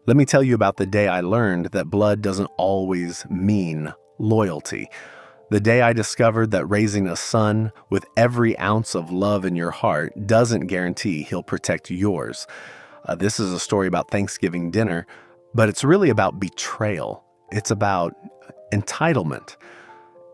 Let me tell you about the day I learned that blood doesn't always mean loyalty. The day I discovered that raising a son with every ounce of love in your heart doesn't guarantee he'll protect yours. This is a story about Thanksgiving dinner, but it's really about betrayal. It's about entitlement.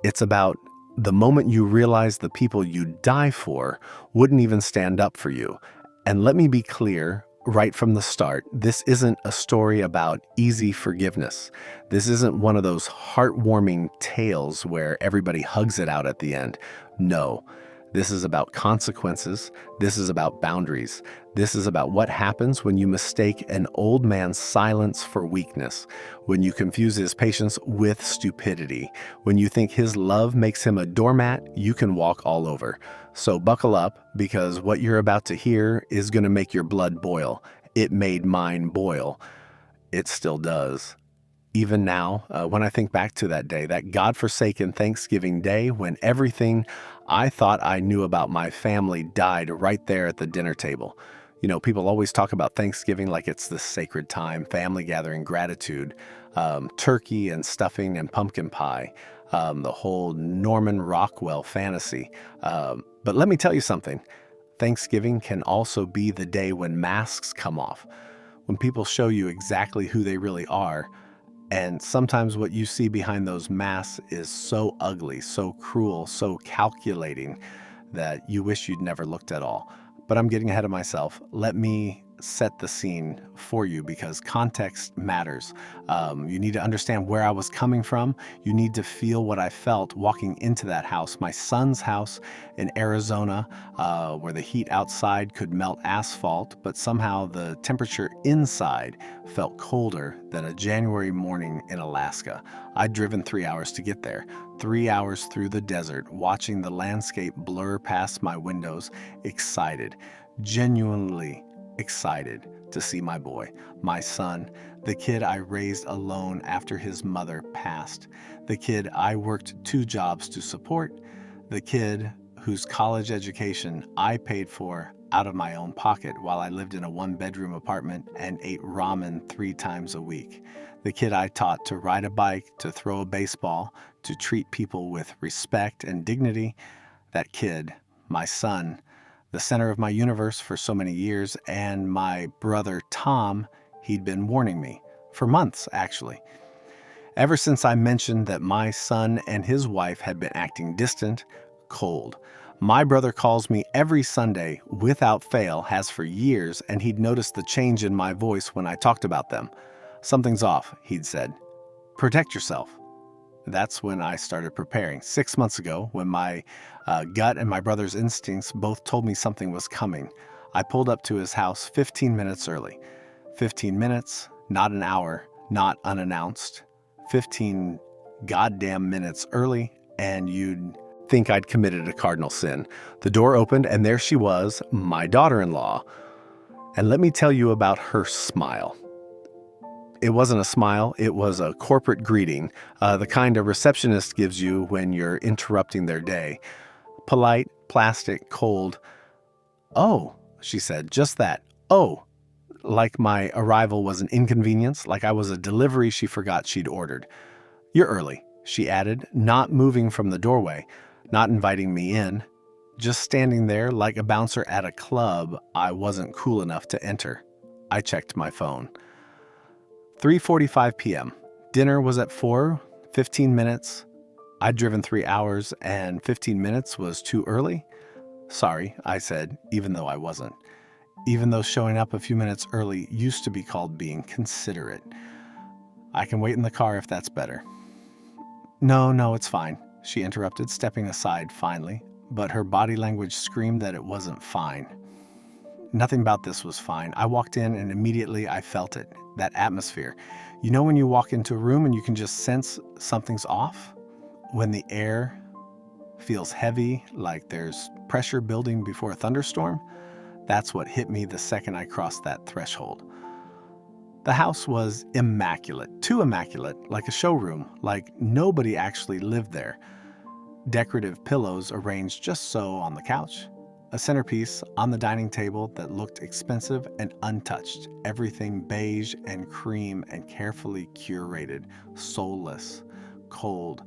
It's about the moment you realize the people you die for wouldn't even stand up for you. And let me be clear right from the start, this isn't a story about easy forgiveness. This isn't one of those heartwarming tales where everybody hugs it out at the end. No. This is about consequences. This is about boundaries. This is about what happens when you mistake an old man's silence for weakness, when you confuse his patience with stupidity, when you think his love makes him a doormat you can walk all over. So buckle up, because what you're about to hear is going to make your blood boil. It made mine boil. It still does. Even now, when I think back to that day, that godforsaken Thanksgiving day when everything I thought I knew about my family died right there at the dinner table. You know, people always talk about Thanksgiving like it's this sacred time, family gathering, gratitude, turkey and stuffing and pumpkin pie, the whole Norman Rockwell fantasy. But let me tell you something. Thanksgiving can also be the day when masks come off, when people show you exactly who they really are. And sometimes what you see behind those masks is so ugly, so cruel, so calculating that you wish you'd never looked at all. But I'm getting ahead of myself. Let me set the scene for you, because context matters. You need to understand where I was coming from. You need to feel what I felt walking into that house, my son's house in Arizona, where the heat outside could melt asphalt, but somehow the temperature inside felt colder than a January morning in Alaska. I'd driven 3 hours to get there, 3 hours through the desert, watching the landscape blur past my windows, excited, genuinely excited to see my boy, my son, the kid I raised alone after his mother passed, the kid I worked 2 jobs to support, the kid whose college education I paid for out of my own pocket while I lived in a 1-bedroom apartment and ate ramen 3 times a week, the kid I taught to ride a bike, to throw a baseball, to treat people with respect and dignity, that kid, my son, the center of my universe for so many years, and my brother Tom, he'd been warning me, for months actually. Ever since I mentioned that my son and his wife had been acting distant, cold. My brother calls me every Sunday without fail, has for years, and he'd noticed the change in my voice when I talked about them. Something's off, he'd said. Protect yourself. That's when I started preparing. 6 months ago, when my gut and my brother's instincts both told me something was coming, I pulled up to his house 15 minutes early. 15 minutes, not an hour, not unannounced. 15 goddamn minutes early, and you'd think I'd committed a cardinal sin. The door opened, and there she was, my daughter-in-law. And let me tell you about her smile. It wasn't a smile, it was a corporate greeting, the kind a receptionist gives you when you're interrupting their day. Polite, plastic, cold. "Oh," she said, just that. "Oh." Like my arrival was an inconvenience, like I was a delivery she forgot she'd ordered. "You're early," she added, not moving from the doorway, not inviting me in, just standing there like a bouncer at a club I wasn't cool enough to enter. I checked my phone. 3:45 p.m. Dinner was at 4, 15 minutes. I'd driven 3 hours, and 15 minutes was too early? "Sorry," I said, even though I wasn't. Even though showing up a few minutes early used to be called being considerate. "I can wait in the car if that's better." No, it's fine," she interrupted, stepping aside finally, but her body language screamed that it wasn't fine. Nothing about this was fine. I walked in and immediately I felt it, that atmosphere. You know when you walk into a room and you can just sense something's off? When the air feels heavy, like there's pressure building before a thunderstorm? That's what hit me the second I crossed that threshold. The house was immaculate, too immaculate, like a showroom, like nobody actually lived there. Decorative pillows arranged just so on the couch. A centerpiece on the dining table that looked expensive and untouched. Everything beige and cream and carefully curated, soulless, cold.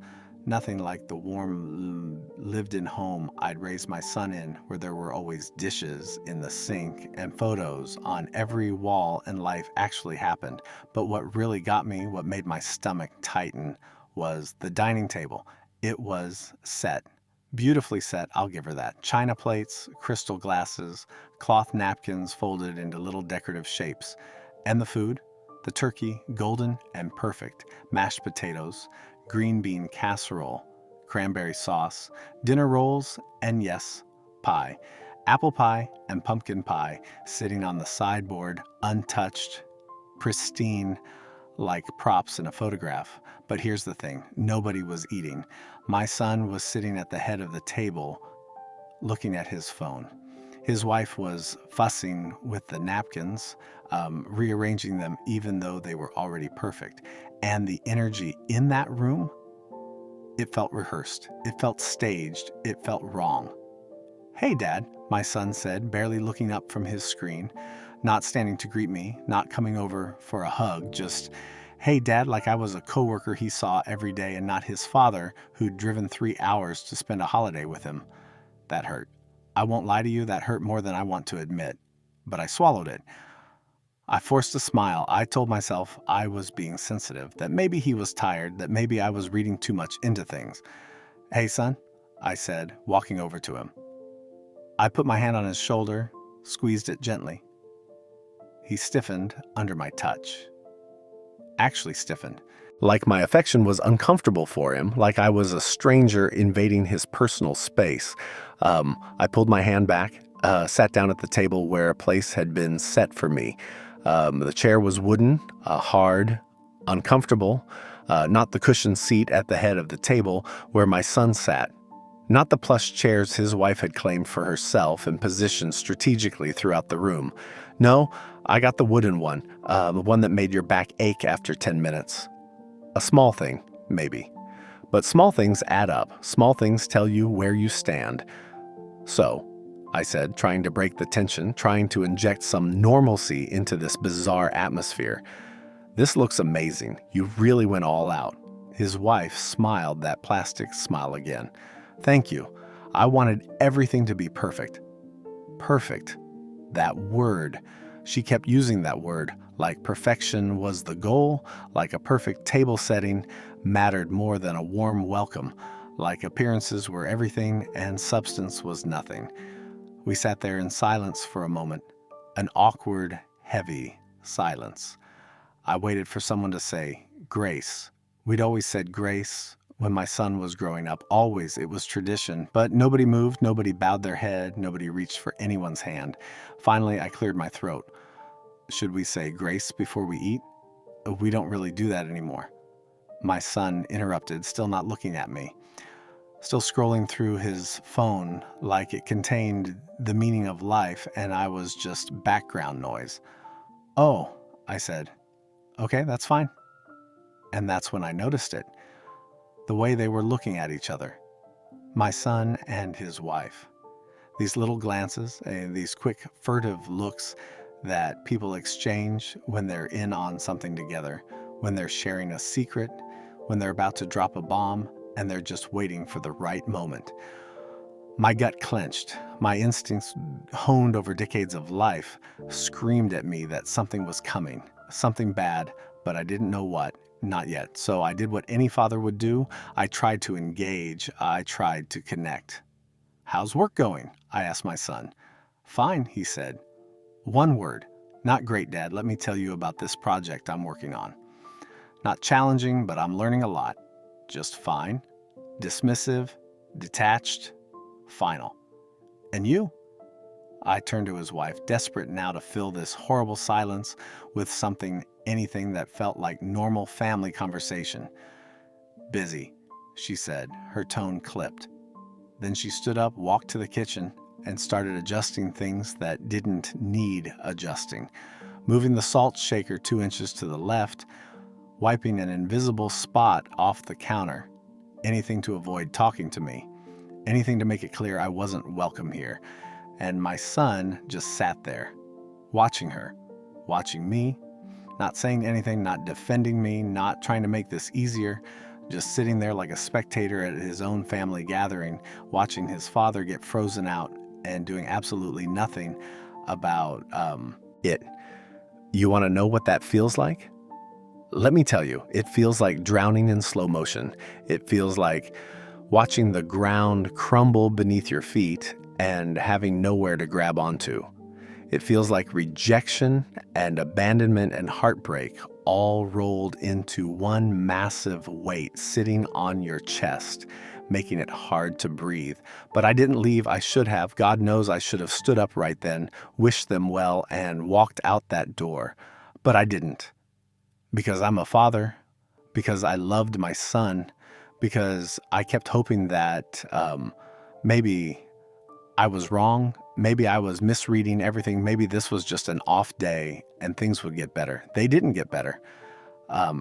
Nothing like the warm, lived-in home I'd raised my son in, where there were always dishes in the sink and photos on every wall, and life actually happened. But what really got me, what made my stomach tighten, was the dining table. It was set. Beautifully set, I'll give her that. China plates, crystal glasses, cloth napkins folded into little decorative shapes. And the food? The turkey, golden and perfect. Mashed potatoes, green bean casserole, cranberry sauce, dinner rolls, and yes, pie. Apple pie and pumpkin pie sitting on the sideboard, untouched, pristine, like props in a photograph. But here's the thing, nobody was eating. My son was sitting at the head of the table, looking at his phone. His wife was fussing with the napkins, rearranging them even though they were already perfect. And the energy in that room, it felt rehearsed. It felt staged. It felt wrong. "Hey, Dad," my son said, barely looking up from his screen, not standing to greet me, not coming over for a hug, just, "Hey, Dad," like I was a coworker he saw every day and not his father who'd driven 3 hours to spend a holiday with him. That hurt. I won't lie to you, that hurt more than I want to admit. But I swallowed it. I forced a smile. I told myself I was being sensitive, that maybe he was tired, that maybe I was reading too much into things. "Hey, son," I said, walking over to him. I put my hand on his shoulder, squeezed it gently. He stiffened under my touch. Actually stiffened. Like my affection was uncomfortable for him, like I was a stranger invading his personal space. I pulled my hand back, sat down at the table where a place had been set for me. The chair was wooden, hard, uncomfortable, not the cushioned seat at the head of the table where my son sat. Not the plush chairs his wife had claimed for herself and positioned strategically throughout the room. No, I got the wooden one, the one that made your back ache after 10 minutes. A small thing, maybe. But small things add up. Small things tell you where you stand. "So," I said, trying to break the tension, trying to inject some normalcy into this bizarre atmosphere. "This looks amazing. You really went all out." His wife smiled that plastic smile again. "Thank you. I wanted everything to be perfect." Perfect. That word. She kept using that word, like perfection was the goal, like a perfect table setting mattered more than a warm welcome, like appearances were everything and substance was nothing. We sat there in silence for a moment, an awkward, heavy silence. I waited for someone to say, "Grace." We'd always said grace when my son was growing up. Always, it was tradition. But nobody moved, nobody bowed their head, nobody reached for anyone's hand. Finally, I cleared my throat. "Should we say grace before we eat?" "We don't really do that anymore." My son interrupted, still not looking at me, still scrolling through his phone like it contained the meaning of life and I was just background noise. "Oh," I said. "Okay, that's fine." And that's when I noticed it. The way they were looking at each other. My son and his wife. These little glances, these quick, furtive looks that people exchange when they're in on something together, when they're sharing a secret, when they're about to drop a bomb, and they're just waiting for the right moment. My gut clenched. My instincts, honed over decades of life, screamed at me that something was coming, something bad, but I didn't know what. Not yet. So I did what any father would do. I tried to engage. I tried to connect. "How's work going?" I asked my son. "Fine," he said. One word. "Not great, Dad. Let me tell you about this project I'm working on." Not challenging, but I'm learning a lot. Just fine. Dismissive. Detached. Final. "And you?" I turned to his wife, desperate now to fill this horrible silence with something, anything that felt like normal family conversation. "Busy," she said, her tone clipped. Then she stood up, walked to the kitchen, and started adjusting things that didn't need adjusting, moving the salt shaker 2 inches to the left, wiping an invisible spot off the counter, anything to avoid talking to me, anything to make it clear I wasn't welcome here. And my son just sat there, watching her, watching me, not saying anything, not defending me, not trying to make this easier, just sitting there like a spectator at his own family gathering, watching his father get frozen out and doing absolutely nothing about it. You want to know what that feels like? Let me tell you, it feels like drowning in slow motion. It feels like watching the ground crumble beneath your feet and having nowhere to grab onto. It feels like rejection and abandonment and heartbreak all rolled into one massive weight sitting on your chest, making it hard to breathe. But I didn't leave. I should have. God knows I should have stood up right then, wished them well, and walked out that door. But I didn't. Because I'm a father, because I loved my son, because I kept hoping that maybe I was wrong, maybe I was misreading everything, maybe this was just an off day and things would get better. They didn't get better.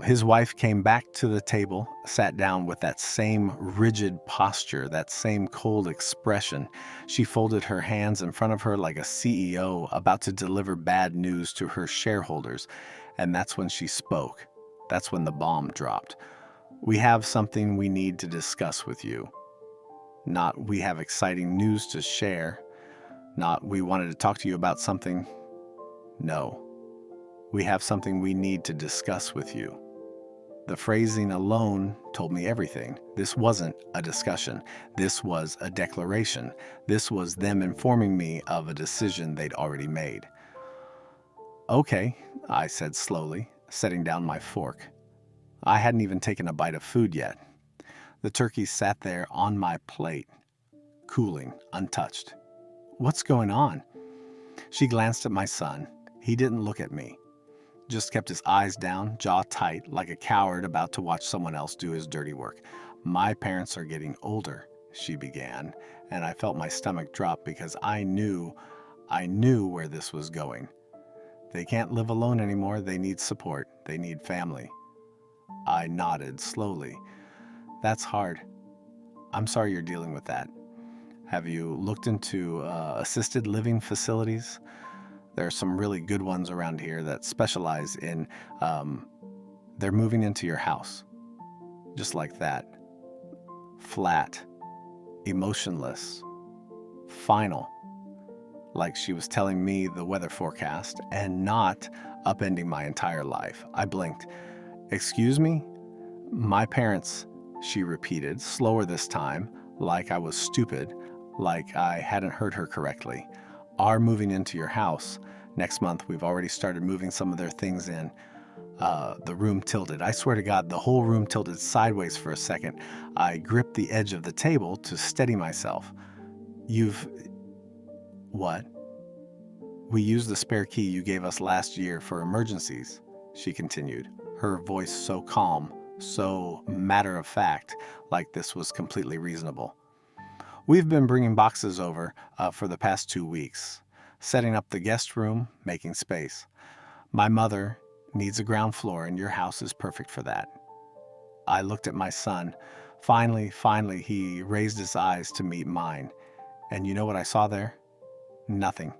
His wife came back to the table, sat down with that same rigid posture, that same cold expression. She folded her hands in front of her like a CEO about to deliver bad news to her shareholders. And that's when she spoke. That's when the bomb dropped. We have something we need to discuss with you. Not we have exciting news to share. Not we wanted to talk to you about something. No. We have something we need to discuss with you. The phrasing alone told me everything. This wasn't a discussion. This was a declaration. This was them informing me of a decision they'd already made. Okay, I said slowly, setting down my fork. I hadn't even taken a bite of food yet. The turkey sat there on my plate, cooling, untouched. What's going on? She glanced at my son. He didn't look at me. Just kept his eyes down, jaw tight, like a coward about to watch someone else do his dirty work. My parents are getting older, she began, and I felt my stomach drop because I knew where this was going. They can't live alone anymore. They need support. They need family. I nodded slowly. That's hard. I'm sorry you're dealing with that. Have you looked into assisted living facilities? There are some really good ones around here that specialize in, they're moving into your house. Just like that. Flat. Emotionless. Final. Like she was telling me the weather forecast and not upending my entire life. I blinked. Excuse me? My parents, she repeated, slower this time, like I was stupid, like I hadn't heard her correctly, are moving into your house. Next month, we've already started moving some of their things in. The room tilted. I swear to God, the whole room tilted sideways for a second. I gripped the edge of the table to steady myself. What? We used the spare key you gave us last year for emergencies, she continued, her voice so calm, so matter-of-fact, like this was completely reasonable. We've been bringing boxes over for the past 2 weeks, setting up the guest room, making space. My mother needs a ground floor, and your house is perfect for that. I looked at my son. Finally, he raised his eyes to meet mine. And you know what I saw there? Nothing.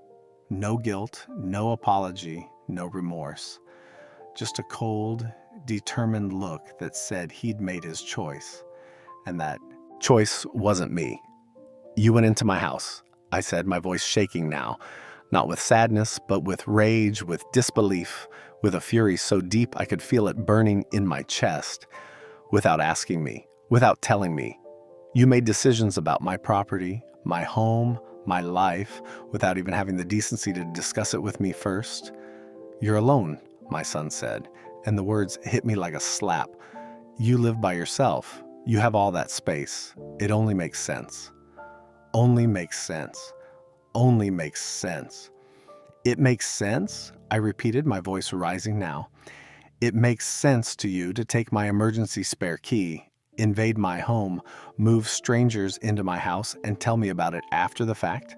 No guilt, no apology, no remorse. Just a cold, determined look that said he'd made his choice. And that choice wasn't me. You went into my house, I said, my voice shaking now. Not with sadness, but with rage, with disbelief, with a fury so deep I could feel it burning in my chest. Without asking me, without telling me. You made decisions about my property, my home, my life, without even having the decency to discuss it with me first. You're alone, my son said, and the words hit me like a slap. You live by yourself. You have all that space. It only makes sense. Only makes sense. Only makes sense. It makes sense, I repeated, my voice rising now. It makes sense to you to take my emergency spare key, invade my home, move strangers into my house, and tell me about it after the fact?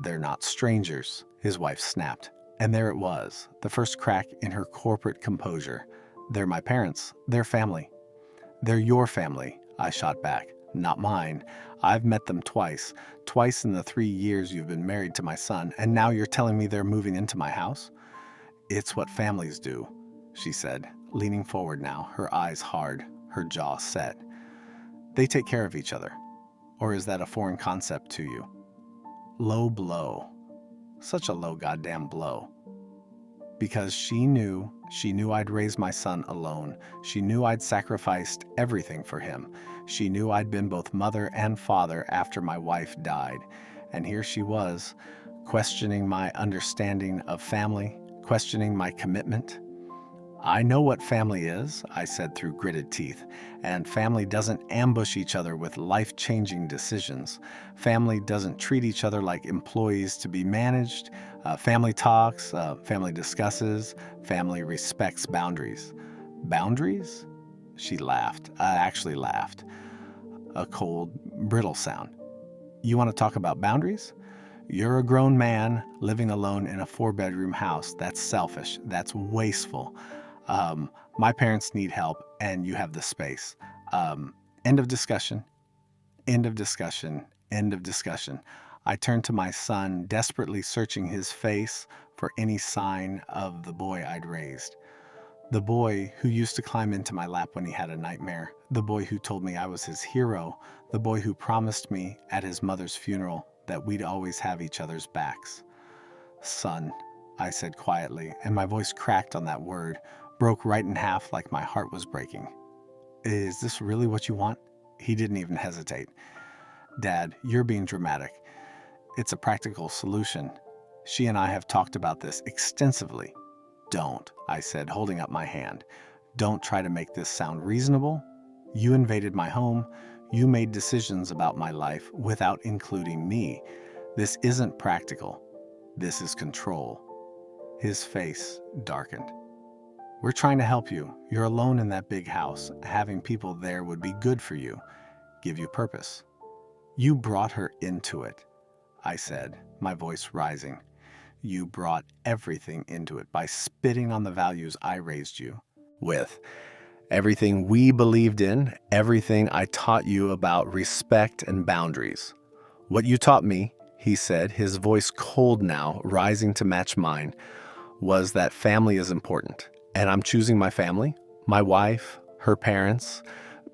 They're not strangers, his wife snapped. And there it was, the first crack in her corporate composure. They're my parents. They're family. They're your family, I shot back. Not mine. I've met them twice. Twice in the 3 years you've been married to my son, and now you're telling me they're moving into my house? It's what families do, she said, leaning forward now, her eyes hard, her jaw set. They take care of each other. Or is that a foreign concept to you? Low blow. Such a low goddamn blow. Because she knew I'd raised my son alone. She knew I'd sacrificed everything for him. She knew I'd been both mother and father after my wife died. And here she was, questioning my understanding of family, questioning my commitment. I know what family is, I said through gritted teeth, and family doesn't ambush each other with life-changing decisions. Family doesn't treat each other like employees to be managed. Family talks, family discusses, family respects boundaries. Boundaries? She laughed. Actually laughed. A cold, brittle sound. You want to talk about boundaries? You're a grown man living alone in a 4-bedroom house. That's selfish. That's wasteful. My parents need help, and you have the space. End of discussion. End of discussion. End of discussion. I turned to my son, desperately searching his face for any sign of the boy I'd raised. The boy who used to climb into my lap when he had a nightmare. The boy who told me I was his hero. The boy who promised me at his mother's funeral that we'd always have each other's backs. Son, I said quietly, and my voice cracked on that word, broke right in half like my heart was breaking. Is this really what you want? He didn't even hesitate. Dad, you're being dramatic. It's a practical solution. She and I have talked about this extensively. Don't, I said, holding up my hand. Don't try to make this sound reasonable. You invaded my home. You made decisions about my life without including me. This isn't practical. This is control. His face darkened. We're trying to help you. You're alone in that big house. Having people there would be good for you, give you purpose. You brought her into it, I said, my voice rising. You brought everything into it by spitting on the values I raised you with. Everything we believed in, everything I taught you about respect and boundaries. What you taught me, he said, his voice cold now, rising to match mine, was that family is important. And I'm choosing my family, my wife, her parents,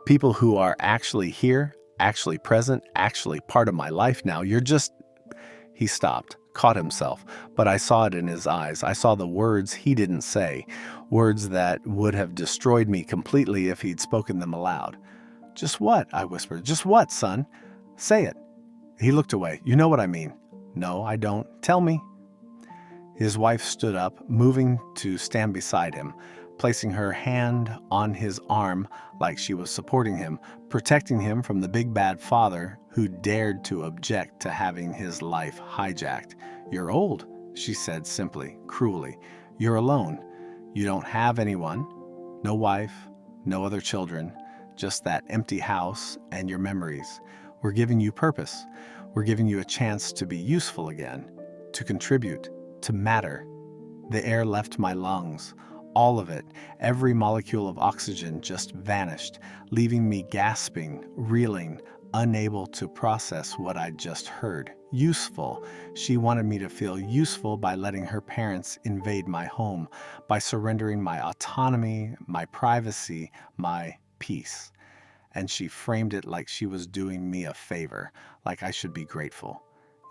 people who are actually here, actually present, actually part of my life now. He stopped, caught himself, but I saw it in his eyes. I saw the words he didn't say, words that would have destroyed me completely if he'd spoken them aloud. Just what? I whispered. Just what, son? Say it. He looked away. You know what I mean. No, I don't. Tell me. His wife stood up, moving to stand beside him, placing her hand on his arm like she was supporting him, protecting him from the big bad father who dared to object to having his life hijacked. You're old, she said simply, cruelly. You're alone. You don't have anyone, no wife, no other children, just that empty house and your memories. We're giving you purpose. We're giving you a chance to be useful again, to contribute, to matter. The air left my lungs. All of it, every molecule of oxygen just vanished, leaving me gasping, reeling, unable to process what I'd just heard. Useful. She wanted me to feel useful by letting her parents invade my home, by surrendering my autonomy, my privacy, my peace. And she framed it like she was doing me a favor, like I should be grateful.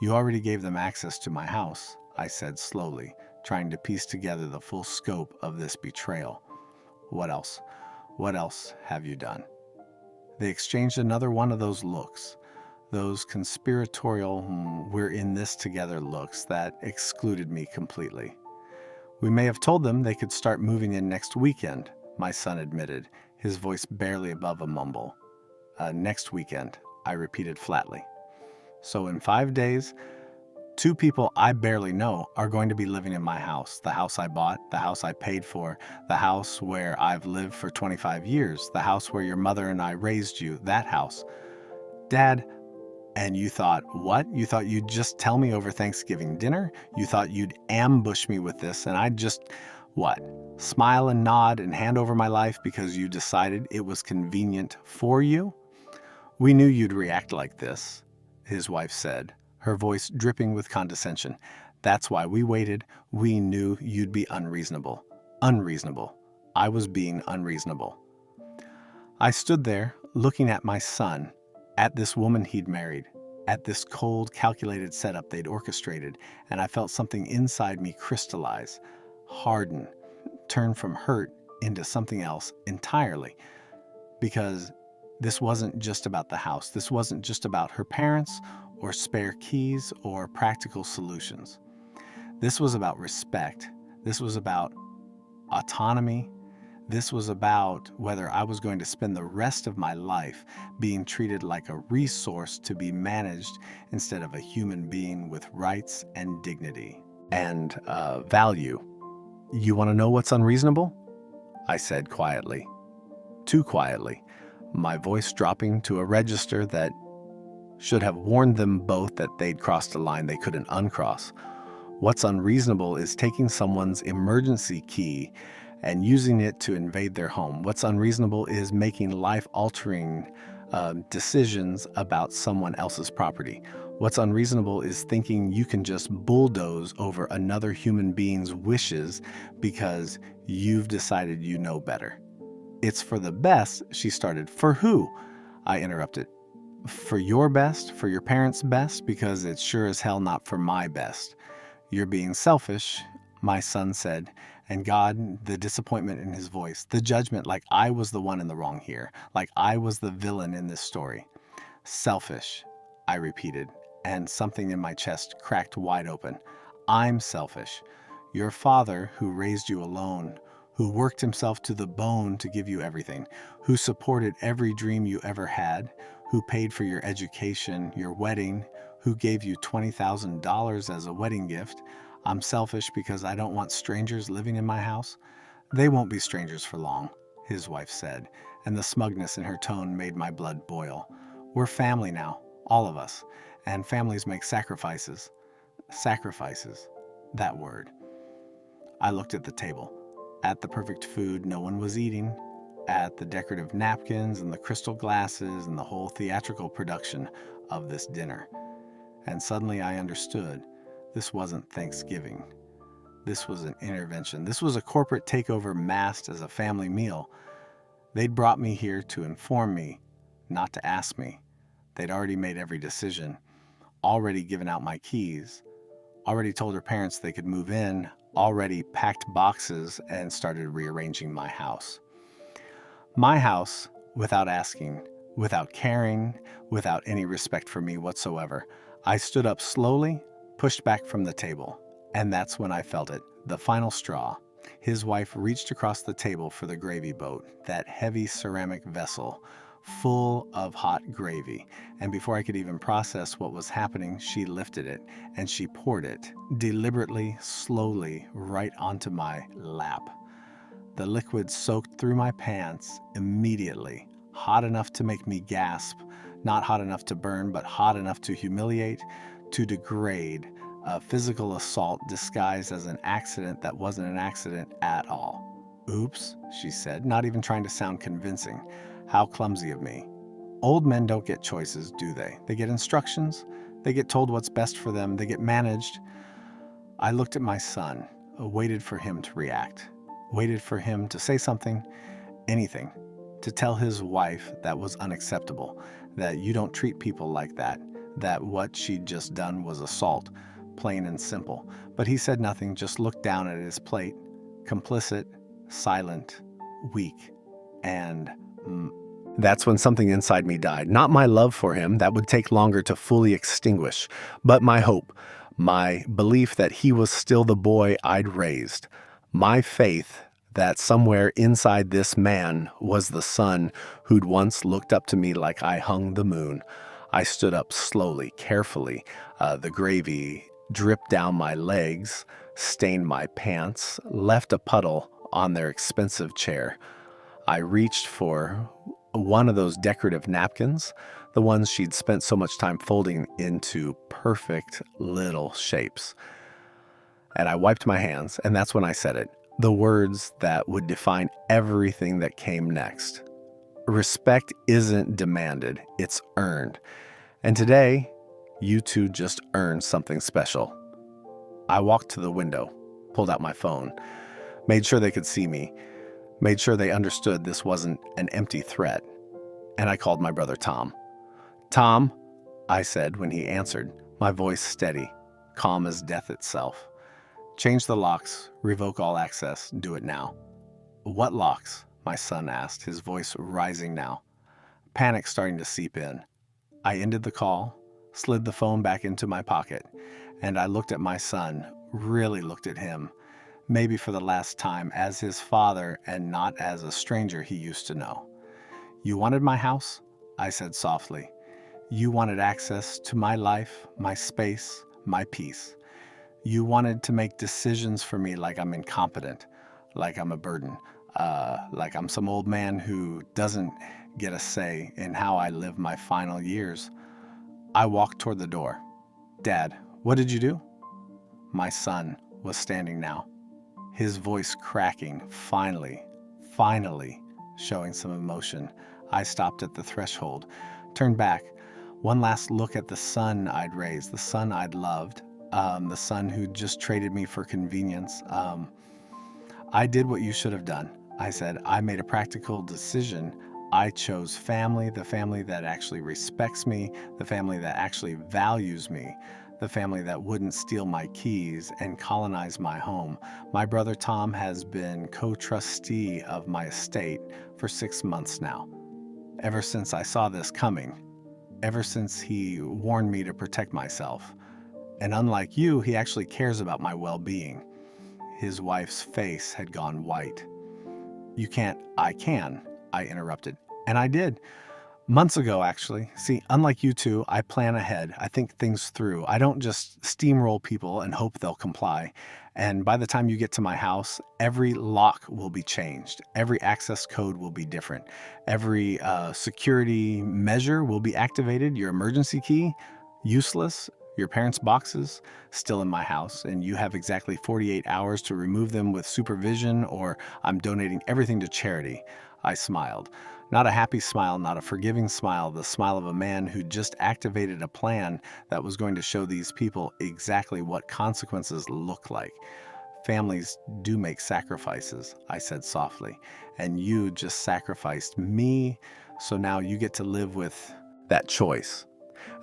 You already gave them access to my house, I said slowly, trying to piece together the full scope of this betrayal. What else? What else have you done? They exchanged another one of those looks, those conspiratorial, we're in this together looks that excluded me completely. We may have told them they could start moving in next weekend, my son admitted, his voice barely above a mumble. Next weekend, I repeated flatly. So in 5 days, 2 people I barely know are going to be living in my house, the house I bought, the house I paid for, the house where I've lived for 25 years, the house where your mother and I raised you, that house. Dad, and you thought, what? You thought you'd just tell me over Thanksgiving dinner? You thought you'd ambush me with this and I'd just, what? Smile and nod and hand over my life because you decided it was convenient for you? "We knew you'd react like this," his wife said, her voice dripping with condescension. "That's why we waited. We knew you'd be unreasonable." Unreasonable. I was being unreasonable. I stood there, looking at my son, at this woman he'd married, at this cold, calculated setup they'd orchestrated, and I felt something inside me crystallize, harden, turn from hurt into something else entirely. Because this wasn't just about the house. This wasn't just about her parents or spare keys or practical solutions. This was about respect. This was about autonomy. This was about whether I was going to spend the rest of my life being treated like a resource to be managed instead of a human being with rights and dignity and value. "You want to know what's unreasonable?" I said quietly. Too quietly, my voice dropping to a register that should have warned them both that they'd crossed a line they couldn't uncross. What's unreasonable is taking someone's emergency key and using it to invade their home. What's unreasonable is making life-altering decisions about someone else's property. What's unreasonable is thinking you can just bulldoze over another human being's wishes because you've decided you know better. "It's for the best," she started. "For who?" I interrupted. "For your best, for your parents' best, because it's sure as hell not for my best." "You're being selfish," my son said, and God, the disappointment in his voice, the judgment like I was the one in the wrong here, like I was the villain in this story. "Selfish," I repeated, and something in my chest cracked wide open. "I'm selfish. Your father, who raised you alone, who worked himself to the bone to give you everything, who supported every dream you ever had, who paid for your education, your wedding, who gave you $20,000 as a wedding gift. I'm selfish because I don't want strangers living in my house." "They won't be strangers for long," his wife said, and the smugness in her tone made my blood boil. "We're family now, all of us, and families make sacrifices." Sacrifices. That word. I looked at the table, at the perfect food no one was eating, at the decorative napkins and the crystal glasses and the whole theatrical production of this dinner. And suddenly I understood. This wasn't Thanksgiving. This was an intervention. This was a corporate takeover masked as a family meal. They'd brought me here to inform me, not to ask me. They'd already made every decision, already given out my keys, already told her parents they could move in, already packed boxes and started rearranging my house. My house, without asking, without caring, without any respect for me whatsoever. I stood up slowly, pushed back from the table, and that's when I felt it, the final straw. His wife reached across the table for the gravy boat, that heavy ceramic vessel, full of hot gravy, and before I could even process what was happening, she lifted it, and she poured it, deliberately, slowly, right onto my lap. The liquid soaked through my pants immediately, hot enough to make me gasp, not hot enough to burn, but hot enough to humiliate, to degrade, a physical assault disguised as an accident that wasn't an accident at all. "Oops," she said, not even trying to sound convincing. How clumsy of me. Old men don't get choices, do they? They get instructions. They get told what's best for them. They get managed. I looked at my son, waited for him to react, waited for him to say something, anything, to tell his wife that was unacceptable, that you don't treat people like that what she'd just done was assault, plain and simple. But he said nothing, just looked down at his plate, complicit, silent, weak, and that's when something inside me died. Not my love for him, that would take longer to fully extinguish, but my hope, my belief that he was still the boy I'd raised, my faith that somewhere inside this man was the son who'd once looked up to me like I hung the moon. I stood up slowly, carefully. The gravy dripped down my legs, stained my pants, left a puddle on their expensive chair. I reached for one of those decorative napkins, the ones she'd spent so much time folding into perfect little shapes. And I wiped my hands, and that's when I said it. The words that would define everything that came next. Respect isn't demanded, it's earned. And today, you two just earned something special. I walked to the window, pulled out my phone, made sure they could see me, made sure they understood this wasn't an empty threat, and I called my brother Tom. "Tom," I said when he answered, my voice steady, calm as death itself. "Change the locks, revoke all access, do it now." "What locks?" my son asked, his voice rising now. Panic starting to seep in. I ended the call, slid the phone back into my pocket, and I looked at my son, really looked at him, maybe for the last time as his father and not as a stranger he used to know. "You wanted my house?" I said softly. "You wanted access to my life, my space, my peace. You wanted to make decisions for me like I'm incompetent, like I'm a burden, like I'm some old man who doesn't get a say in how I live my final years." I walked toward the door. "Dad, what did you do?" My son was standing now, his voice cracking, finally showing some emotion. I stopped at the threshold, turned back, one last look at the son I'd raised, the son I'd loved, the son who just traded me for convenience. "I did what you should have done," I said. "I made a practical decision. I chose family, the family that actually respects me, the family that actually values me, the family that wouldn't steal my keys and colonize my home. My brother Tom has been co-trustee of my estate for 6 months now. Ever since I saw this coming, ever since he warned me to protect myself. And unlike you, he actually cares about my well-being." His wife's face had gone white. "You can't." "I can," I interrupted. "And I did. Months ago, actually. See, unlike you two, I plan ahead. I think things through. I don't just steamroll people and hope they'll comply. And by the time you get to my house, every lock will be changed. Every access code will be different. Every security measure will be activated. Your emergency key, useless. Your parents' boxes, still in my house. And you have exactly 48 hours to remove them with supervision, or I'm donating everything to charity." I smiled. Not a happy smile, not a forgiving smile, the smile of a man who just activated a plan that was going to show these people exactly what consequences look like. "Families do make sacrifices," I said softly, "and you just sacrificed me, so now you get to live with that choice."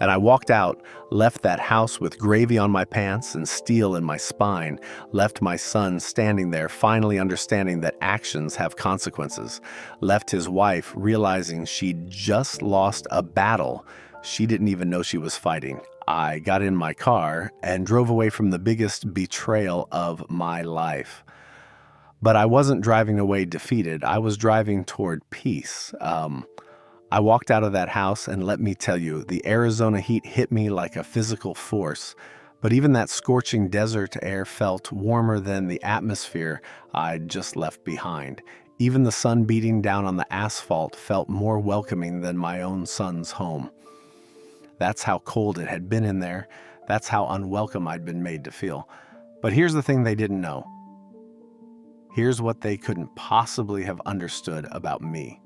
And I walked out, left that house with gravy on my pants and steel in my spine, left my son standing there, finally understanding that actions have consequences, left his wife realizing she'd just lost a battle she didn't even know she was fighting. I got in my car and drove away from the biggest betrayal of my life. But I wasn't driving away defeated. I was driving toward peace. I walked out of that house, and let me tell you, the Arizona heat hit me like a physical force. But even that scorching desert air felt warmer than the atmosphere I'd just left behind. Even the sun beating down on the asphalt felt more welcoming than my own son's home. That's how cold it had been in there. That's how unwelcome I'd been made to feel. But here's the thing they didn't know. Here's what they couldn't possibly have understood about me.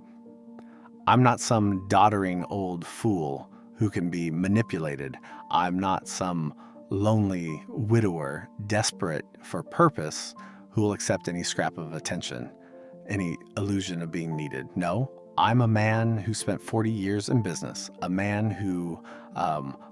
I'm not some doddering old fool who can be manipulated. I'm not some lonely widower desperate for purpose who will accept any scrap of attention, any illusion of being needed. No, I'm a man who spent 40 years in business, a man who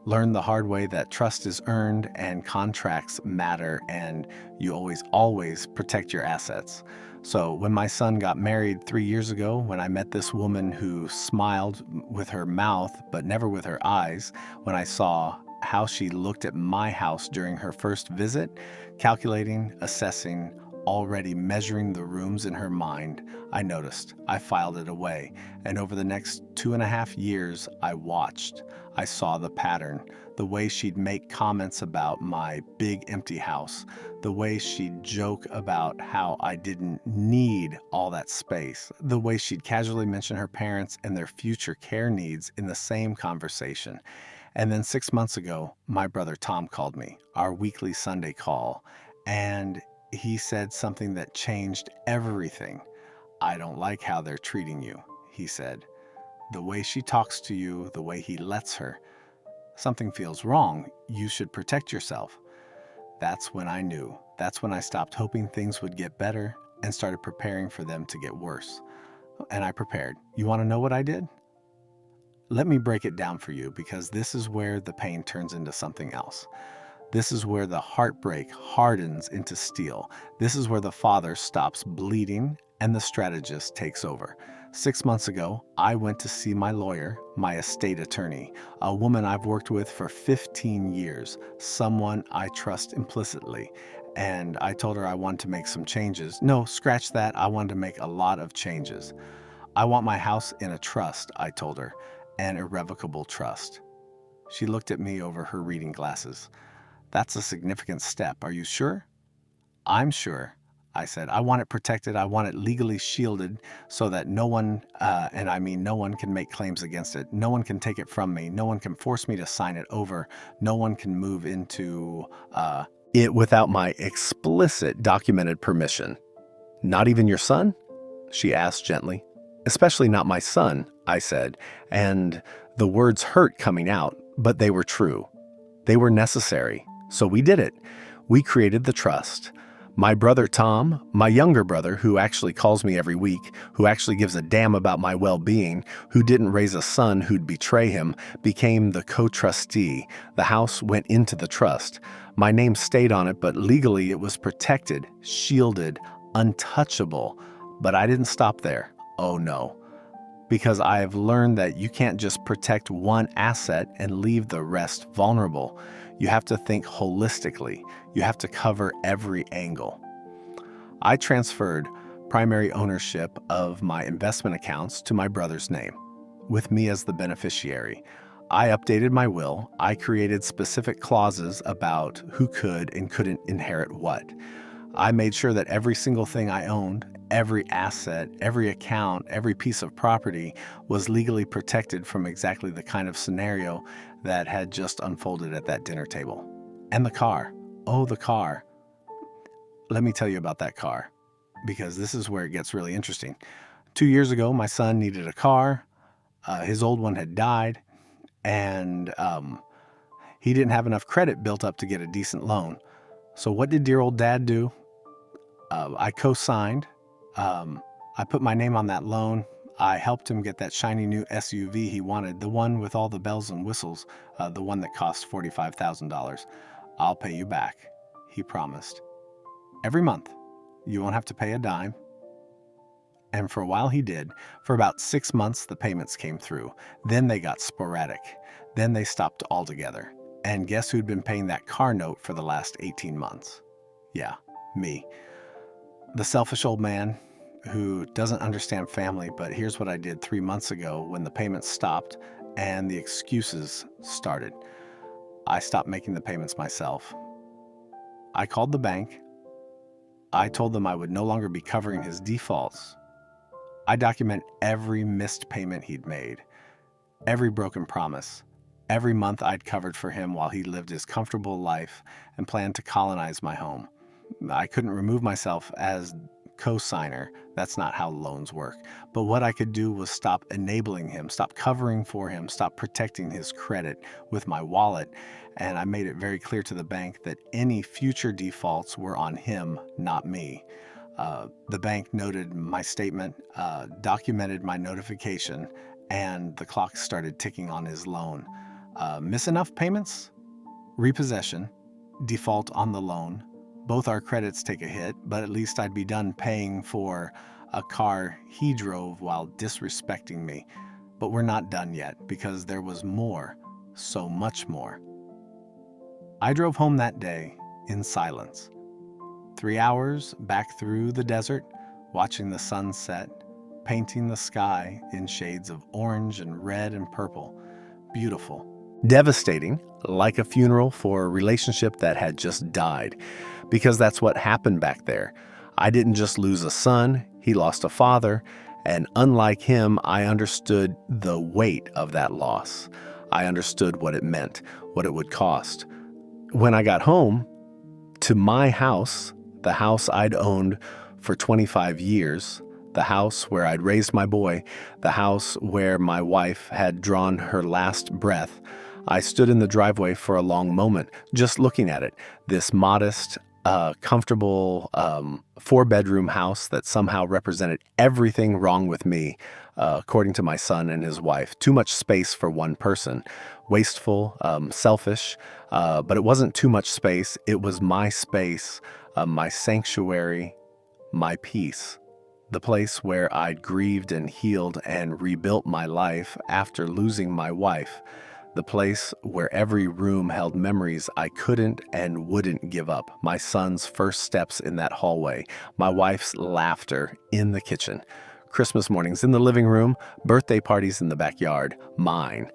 learned the hard way that trust is earned and contracts matter, and you always protect your assets. So when my son got married 3 years ago, when I met this woman who smiled with her mouth but never with her eyes, when I saw how she looked at my house during her first visit, calculating, assessing, already measuring the rooms in her mind, I noticed. I filed it away. And over the next 2.5 years, I watched. I saw the pattern, the way she'd make comments about my big empty house, the way she'd joke about how I didn't need all that space, the way she'd casually mention her parents and their future care needs in the same conversation. And then 6 months ago, my brother Tom called me, our weekly Sunday call, and he said something that changed everything. "I don't like how they're treating you," he said. The way she talks to you, the way he lets her. Something feels wrong. You should protect yourself. That's when I knew. That's when I stopped hoping things would get better and started preparing for them to get worse. And I prepared. You want to know what I did? Let me break it down for you, because this is where the pain turns into something else. This is where the heartbreak hardens into steel. This is where the father stops bleeding and the strategist takes over. 6 months ago, I went to see my lawyer, my estate attorney, a woman I've worked with for 15 years, someone I trust implicitly. And I told her I wanted to make some changes. No, scratch that. I wanted to make a lot of changes. I want my house in a trust, I told her, an irrevocable trust. She looked at me over her reading glasses. That's a significant step. Are you sure? I'm sure, I said. I want it protected. I want it legally shielded so that no one, and I mean no one, can make claims against it. No one can take it from me. No one can force me to sign it over. No one can move into it without my explicit documented permission. Not even your son? She asked gently. Especially not my son, I said, and the words hurt coming out, but they were true. They were necessary. So we did it. We created the trust. My brother Tom, my younger brother, who actually calls me every week, who actually gives a damn about my well-being, who didn't raise a son who'd betray him, became the co-trustee. The house went into the trust. My name stayed on it, but legally it was protected, shielded, untouchable. But I didn't stop there. Oh no. Because I have learned that you can't just protect one asset and leave the rest vulnerable. You have to think holistically. You have to cover every angle. I transferred primary ownership of my investment accounts to my brother's name, with me as the beneficiary. I updated my will. I created specific clauses about who could and couldn't inherit what. I made sure that every single thing I owned, every asset, every account, every piece of property was legally protected from exactly the kind of scenario that had just unfolded at that dinner table. And the car. Oh, the car. Let me tell you about that car, because this is where it gets really interesting. 2 years ago, my son needed a car. His old one had died, and he didn't have enough credit built up to get a decent loan. So what did dear old dad do? I co-signed. I put my name on that loan. I helped him get that shiny new SUV he wanted, the one with all the bells and whistles, the one that cost $45,000. I'll pay you back, he promised. Every month. You won't have to pay a dime. And for a while he did. For about 6 months, the payments came through. Then they got sporadic. Then they stopped altogether. And guess who'd been paying that car note for the last 18 months? Yeah, me. The selfish old man who doesn't understand family, but here's what I did 3 months ago when the payments stopped and the excuses started. I stopped making the payments myself. I called the bank. I told them I would no longer be covering his defaults. I document every missed payment he'd made, every broken promise, every month I'd covered for him while he lived his comfortable life and planned to colonize my home. I couldn't remove myself as co-signer. That's not how loans work. But what I could do was stop enabling him, stop covering for him, stop protecting his credit with my wallet. And I made it very clear to the bank that any future defaults were on him, not me. The bank noted my statement, documented my notification, and the clock started ticking on his loan. Miss enough payments? Repossession, default on the loan. Both our credits take a hit, but at least I'd be done paying for a car he drove while disrespecting me. But we're not done yet, because there was more, so much more. I drove home that day in silence. 3 hours back through the desert, watching the sun set, painting the sky in shades of orange and red and purple. Beautiful. Devastating, like a funeral for a relationship that had just died, because that's what happened back there. I didn't just lose a son, he lost a father, and unlike him, I understood the weight of that loss. I understood what it meant, what it would cost. When I got home to my house, the house I'd owned for 25 years, the house where I'd raised my boy, the house where my wife had drawn her last breath. I stood in the driveway for a long moment, just looking at it. This modest, comfortable, four-bedroom house that somehow represented everything wrong with me, according to my son and his wife. Too much space for one person. Wasteful, selfish, but it wasn't too much space. It was my space, my sanctuary, my peace. The place where I'd grieved and healed and rebuilt my life after losing my wife. The place where every room held memories I couldn't and wouldn't give up. My son's first steps in that hallway. My wife's laughter in the kitchen. Christmas mornings in the living room. Birthday parties in the backyard. Mine.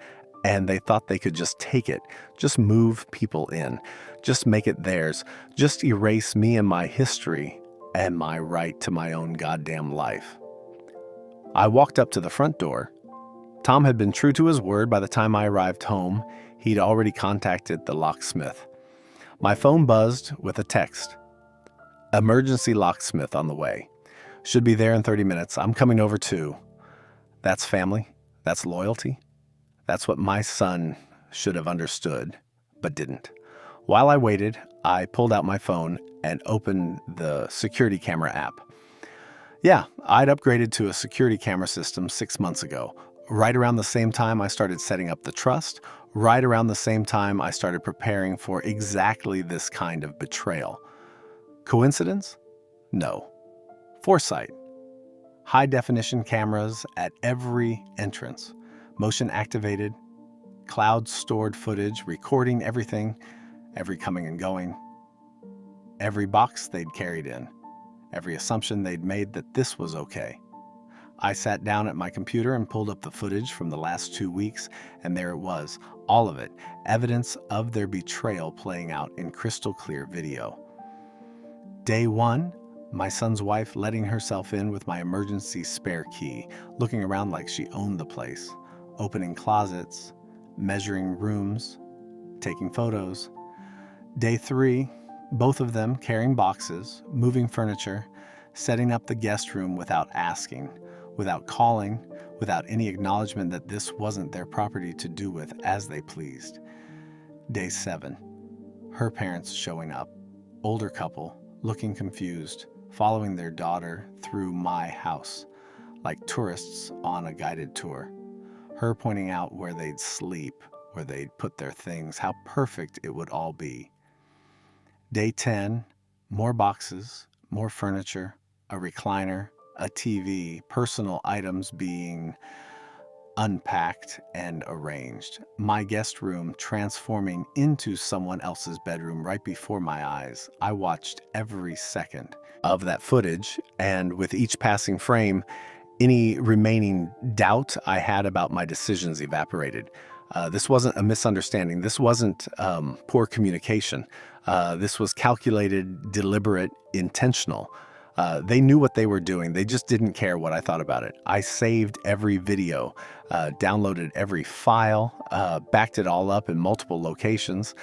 And they thought they could just take it. Just move people in. Just make it theirs. Just erase me and my history and my right to my own goddamn life. I walked up to the front door. Tom had been true to his word. By the time I arrived home, he'd already contacted the locksmith. My phone buzzed with a text. Emergency locksmith on the way. Should be there in 30 minutes. I'm coming over too. That's family. That's loyalty. That's what my son should have understood, but didn't. While I waited, I pulled out my phone and opened the security camera app. Yeah, I'd upgraded to a security camera system 6 months ago. Right around the same time I started setting up the trust, right around the same time I started preparing for exactly this kind of betrayal. Coincidence? No. Foresight. High-definition cameras at every entrance. Motion-activated, cloud-stored footage, recording everything, every coming and going, every box they'd carried in, every assumption they'd made that this was okay. I sat down at my computer and pulled up the footage from the last 2 weeks, and there it was, all of it, evidence of their betrayal playing out in crystal clear video. Day 1, my son's wife letting herself in with my emergency spare key, looking around like she owned the place, opening closets, measuring rooms, taking photos. Day 3, both of them carrying boxes, moving furniture, setting up the guest room without asking, without calling, without any acknowledgement that this wasn't their property to do with as they pleased. Day 7, her parents showing up, older couple, looking confused, following their daughter through my house, like tourists on a guided tour. Her pointing out where they'd sleep, where they'd put their things, how perfect it would all be. Day 10, more boxes, more furniture, a recliner, a TV, personal items being unpacked and arranged. My guest room transforming into someone else's bedroom right before my eyes. I watched every second of that footage, and with each passing frame, any remaining doubt I had about my decisions evaporated. This wasn't a misunderstanding. This wasn't poor communication. This was calculated, deliberate, intentional. They knew what they were doing. They just didn't care what I thought about it. I saved every video, downloaded every file, backed it all up in multiple locations,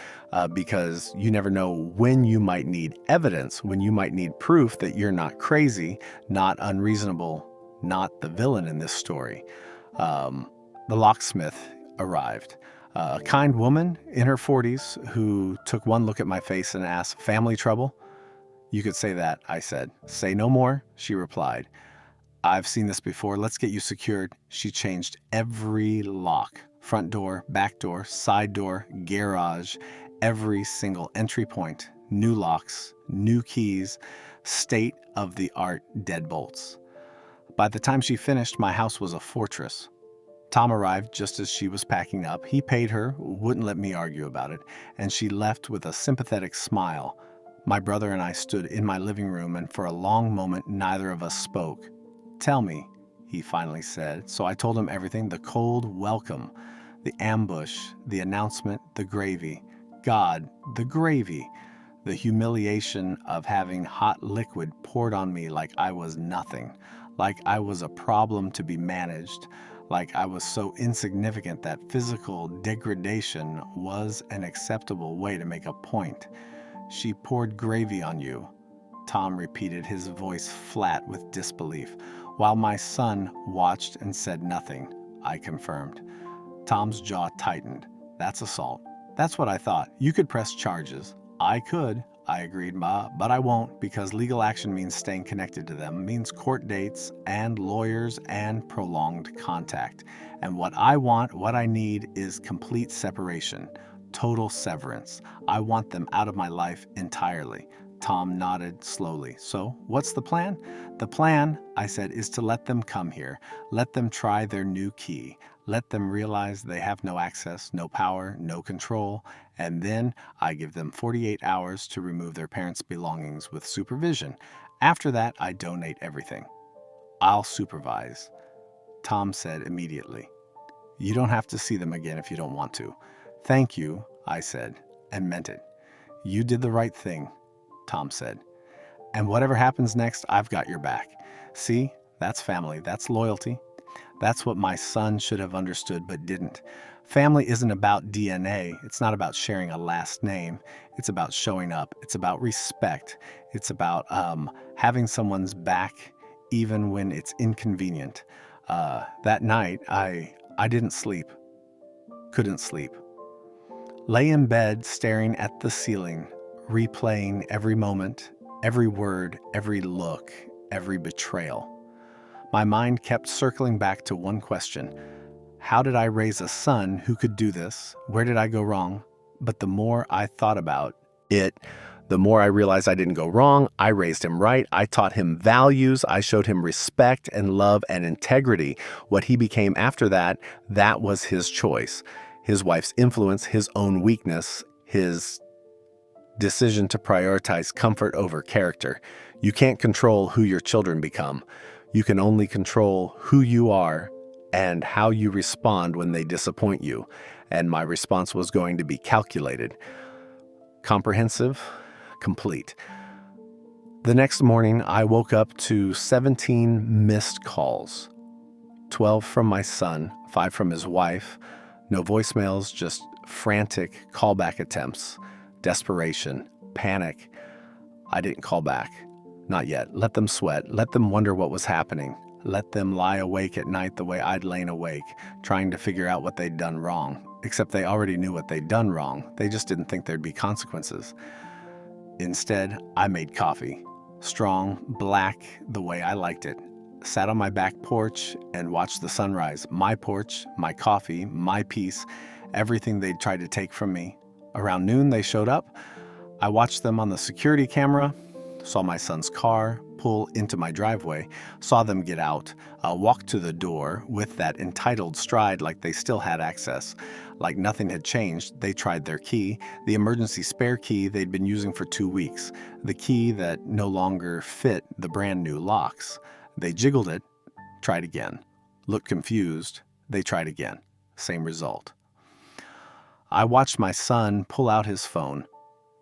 because you never know when you might need evidence, when you might need proof that you're not crazy, not unreasonable, not the villain in this story. The locksmith arrived. A kind woman in her 40s who took one look at my face and asked, "Family trouble?" "You could say that," I said. "Say no more," she replied. "I've seen this before. Let's get you secured." She changed every lock. Front door, back door, side door, garage, every single entry point. New locks, new keys, state-of-the-art deadbolts. By the time she finished, my house was a fortress. Tom arrived just as she was packing up. He paid her, wouldn't let me argue about it, and she left with a sympathetic smile. My brother and I stood in my living room, and for a long moment, neither of us spoke. "Tell me," he finally said. So I told him everything, the cold welcome, the ambush, the announcement, the gravy. God, the gravy. The humiliation of having hot liquid poured on me like I was nothing, like I was a problem to be managed, like I was so insignificant that physical degradation was an acceptable way to make a point. "She poured gravy on you," Tom repeated, his voice flat with disbelief. While my son watched and said nothing, I confirmed. Tom's jaw tightened. That's assault. That's what I thought. You could press charges. I could, I agreed, Ma, but I won't because legal action means staying connected to them, means court dates and lawyers and prolonged contact. And what I want, what I need is complete separation, total severance. I want them out of my life entirely. Tom nodded slowly. So, what's the plan? The plan, I said, is to let them come here. Let them try their new key. Let them realize they have no access, no power, no control. And then I give them 48 hours to remove their parents' belongings with supervision. After that, I donate everything. I'll supervise. Tom said immediately. You don't have to see them again if you don't want to. Thank you, I said, and meant it. You did the right thing, Tom said. And whatever happens next, I've got your back. See, that's family, that's loyalty. That's what my son should have understood but didn't. Family isn't about DNA. It's not about sharing a last name. It's about showing up. It's about respect. It's about having someone's back even when it's inconvenient. That night, I didn't sleep. Couldn't sleep. Lay in bed staring at the ceiling, replaying every moment, every word, every look, every betrayal. My mind kept circling back to one question. How did I raise a son who could do this? Where did I go wrong? But the more I thought about it, the more I realized I didn't go wrong. I raised him right. I taught him values. I showed him respect and love and integrity. What he became after that, that was his choice. His wife's influence, his own weakness, his decision to prioritize comfort over character. You can't control who your children become. You can only control who you are and how you respond when they disappoint you. And my response was going to be calculated, comprehensive, complete. The next morning, I woke up to 17 missed calls, 12 from my son, 5 from his wife, no voicemails, just frantic callback attempts, desperation, panic. I didn't call back. Not yet. Let them sweat. Let them wonder what was happening. Let them lie awake at night the way I'd lain awake, trying to figure out what they'd done wrong. Except they already knew what they'd done wrong. They just didn't think there'd be consequences. Instead, I made coffee. Strong, black, the way I liked it. Sat on my back porch and watched the sunrise. My porch, my coffee, my peace, everything they'd tried to take from me. Around noon, they showed up. I watched them on the security camera, saw my son's car pull into my driveway, saw them get out, walk to the door with that entitled stride like they still had access. Like nothing had changed, they tried their key, the emergency spare key they'd been using for 2 weeks, the key that no longer fit the brand new locks. They jiggled it, tried again. Looked confused, they tried again. Same result. I watched my son pull out his phone,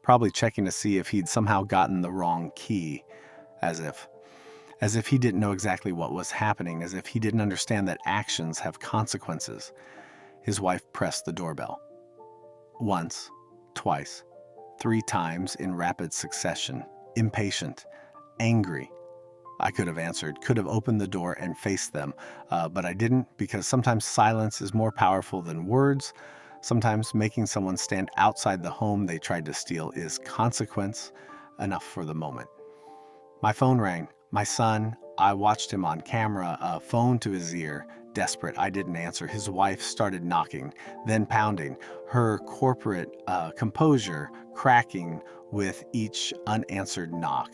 probably checking to see if he'd somehow gotten the wrong key, as if he didn't know exactly what was happening, as if he didn't understand that actions have consequences. His wife pressed the doorbell. Once, twice, 3 times in rapid succession, impatient, angry. I could have answered, could have opened the door and faced them, but I didn't because sometimes silence is more powerful than words. Sometimes making someone stand outside the home they tried to steal is consequence enough for the moment. My phone rang. My son, I watched him on camera, a phone to his ear. Desperate, I didn't answer. His wife started knocking, then pounding, her corporate composure cracking with each unanswered knock.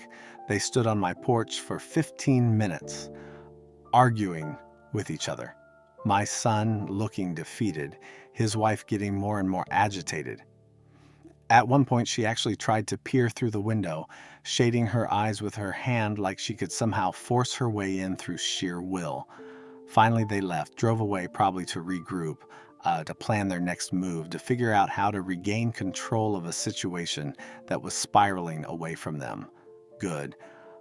They stood on my porch for 15 minutes, arguing with each other. My son looking defeated, his wife getting more and more agitated. At one point, she actually tried to peer through the window, shading her eyes with her hand like she could somehow force her way in through sheer will. Finally, they left, drove away probably to regroup, to plan their next move, to figure out how to regain control of a situation that was spiraling away from them. Good.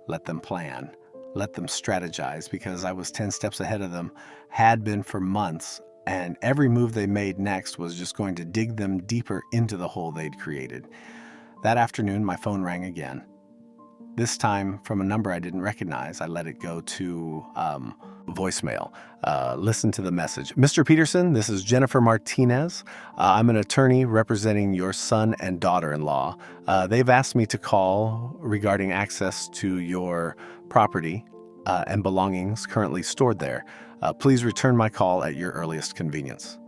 Let them plan. Let them strategize, because I was 10 steps ahead of them, had been for months, and every move they made next was just going to dig them deeper into the hole they'd created. That afternoon, my phone rang again. This time, from a number I didn't recognize, I let it go to voicemail. Listen to the message. Mr. Peterson, this is Jennifer Martinez. I'm an attorney representing your son and daughter-in-law. They've asked me to call regarding access to your property and belongings currently stored there. Please return my call at your earliest convenience.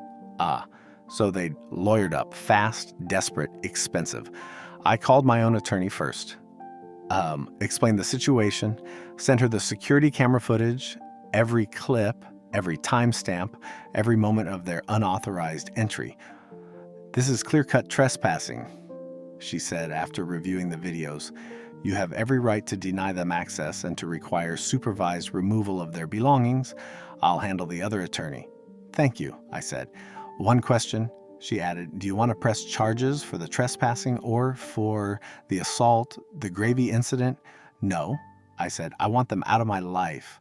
So they lawyered up, fast, desperate, expensive. I called my own attorney first. Explained the situation, sent her the security camera footage, every clip, every timestamp, every moment of their unauthorized entry. This is clear-cut trespassing, she said after reviewing the videos. You have every right to deny them access and to require supervised removal of their belongings. I'll handle the other attorney. Thank you, I said. One question, she added, do you want to press charges for the trespassing or for the assault, the gravy incident? No, I said, I want them out of my life.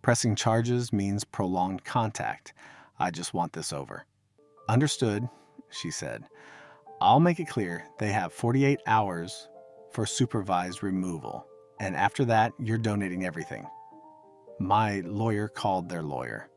Pressing charges means prolonged contact. I just want this over. Understood, she said. I'll make it clear they have 48 hours for supervised removal, and after that, you're donating everything. My lawyer called their lawyer.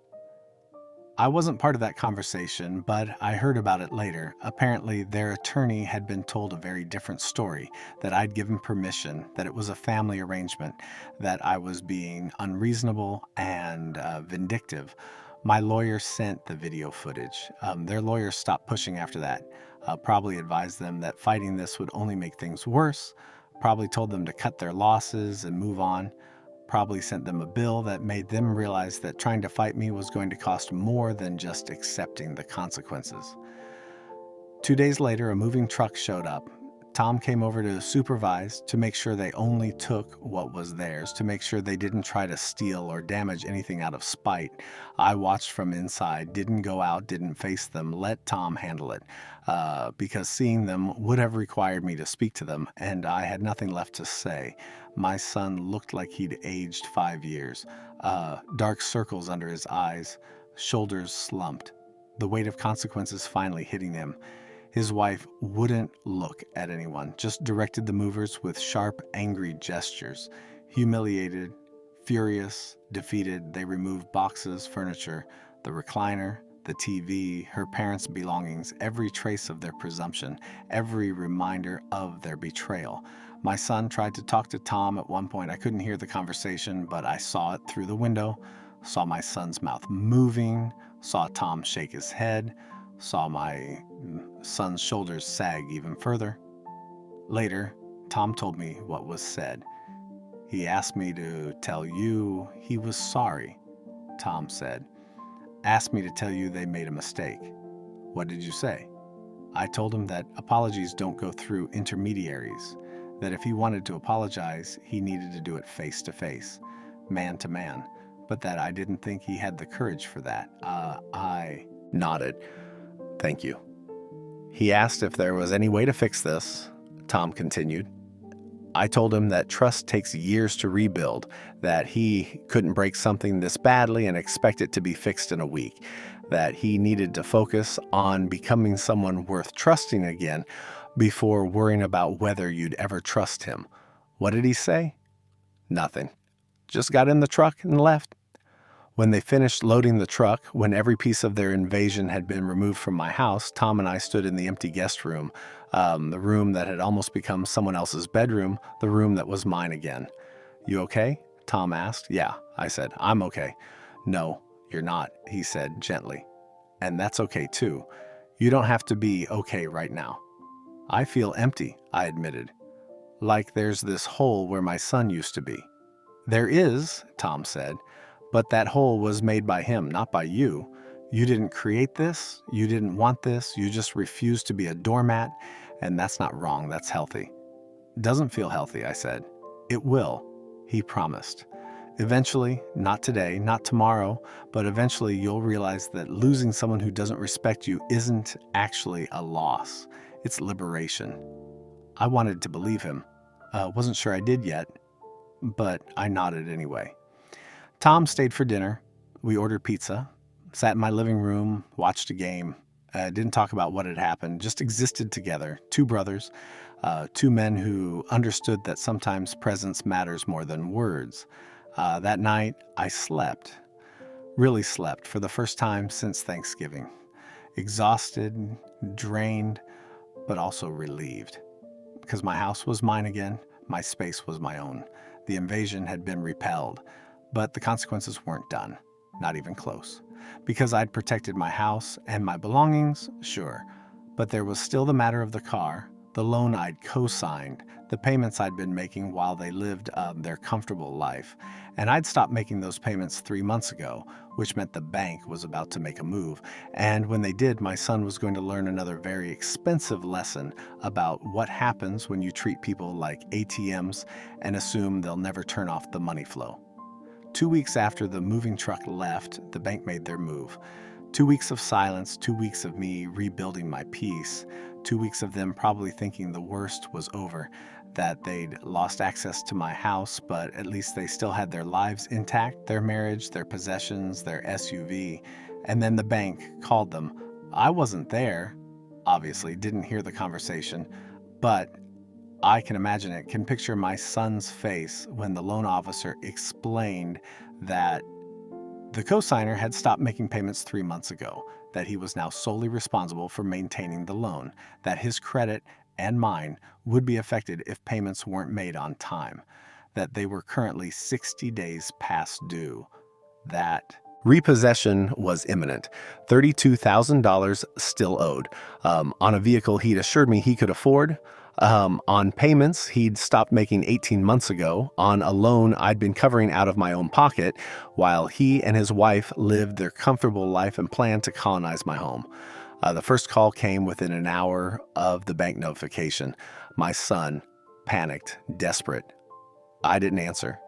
I wasn't part of that conversation, but I heard about it later. Apparently, their attorney had been told a very different story, that I'd given permission, that it was a family arrangement, that I was being unreasonable and vindictive. My lawyer sent the video footage. Their lawyer stopped pushing after that, probably advised them that fighting this would only make things worse, probably told them to cut their losses and move on. Probably sent them a bill that made them realize that trying to fight me was going to cost more than just accepting the consequences. 2 days later, a moving truck showed up. Tom came over to supervise, to make sure they only took what was theirs, to make sure they didn't try to steal or damage anything out of spite. I watched from inside, didn't go out, didn't face them, let Tom handle it, because seeing them would have required me to speak to them, and I had nothing left to say. My son looked like he'd aged 5 years, dark circles under his eyes, shoulders slumped, the weight of consequences finally hitting him. His wife wouldn't look at anyone, just directed the movers with sharp, angry gestures. Humiliated, furious, defeated, they removed boxes, furniture, the recliner, the TV, her parents' belongings, every trace of their presumption, every reminder of their betrayal. My son tried to talk to Tom at one point. I couldn't hear the conversation, but I saw it through the window, saw my son's mouth moving, saw Tom shake his head, saw my son's shoulders sag even further. Later, Tom told me what was said. He asked me to tell you he was sorry, Tom said. Asked me to tell you they made a mistake. What did you say? I told him that apologies don't go through intermediaries, that if he wanted to apologize, he needed to do it face to face, man to man, but that I didn't think he had the courage for that. I nodded. Thank you. He asked if there was any way to fix this. Tom continued. I told him that trust takes years to rebuild, that he couldn't break something this badly and expect it to be fixed in a week, that he needed to focus on becoming someone worth trusting again before worrying about whether you'd ever trust him. What did he say? Nothing. Just got in the truck and left. When they finished loading the truck, when every piece of their invasion had been removed from my house, Tom and I stood in the empty guest room, the room that had almost become someone else's bedroom, the room that was mine again. You okay? Tom asked. Yeah, I said. I'm okay. No, you're not, he said gently. And that's okay too. You don't have to be okay right now. I feel empty, I admitted. Like there's this hole where my son used to be. There is, Tom said. But that hole was made by him, not by you. You didn't create this. You didn't want this. You just refused to be a doormat. And that's not wrong. That's healthy. Doesn't feel healthy, I said. It will, he promised. Eventually, not today, not tomorrow, but eventually you'll realize that losing someone who doesn't respect you isn't actually a loss. It's liberation. I wanted to believe him. Wasn't sure I did yet, but I nodded anyway. Tom stayed for dinner. We ordered pizza, sat in my living room, watched a game, Didn't talk about what had happened, just existed together. Two brothers, two men who understood that sometimes presence matters more than words. That night, I slept, really slept, for the first time since Thanksgiving. Exhausted, drained, but also relieved. Because my house was mine again, my space was my own. The invasion had been repelled, but the consequences weren't done, not even close. Because I'd protected my house and my belongings, sure, but there was still the matter of the car, the loan I'd co-signed, the payments I'd been making while they lived their comfortable life. And I'd stopped making those payments 3 months ago, which meant the bank was about to make a move. And when they did, my son was going to learn another very expensive lesson about what happens when you treat people like ATMs and assume they'll never turn off the money flow. 2 weeks after the moving truck left, the bank made their move. 2 weeks of silence, 2 weeks of me rebuilding my peace, 2 weeks of them probably thinking the worst was over, that they'd lost access to my house, but at least they still had their lives intact, their marriage, their possessions, their SUV. And then the bank called them. I wasn't there, obviously, didn't hear the conversation, but I can imagine it, can picture my son's face when the loan officer explained that the cosigner had stopped making payments 3 months ago, that he was now solely responsible for maintaining the loan, that his credit and mine would be affected if payments weren't made on time, that they were currently 60 days past due, that repossession was imminent, $32,000 still owed, on a vehicle he'd assured me he could afford, on payments he'd stopped making 18 months ago, on a loan I'd been covering out of my own pocket, while he and his wife lived their comfortable life and planned to colonize my home. The first call came within an hour of the bank notification. My son, panicked, desperate. I didn't answer.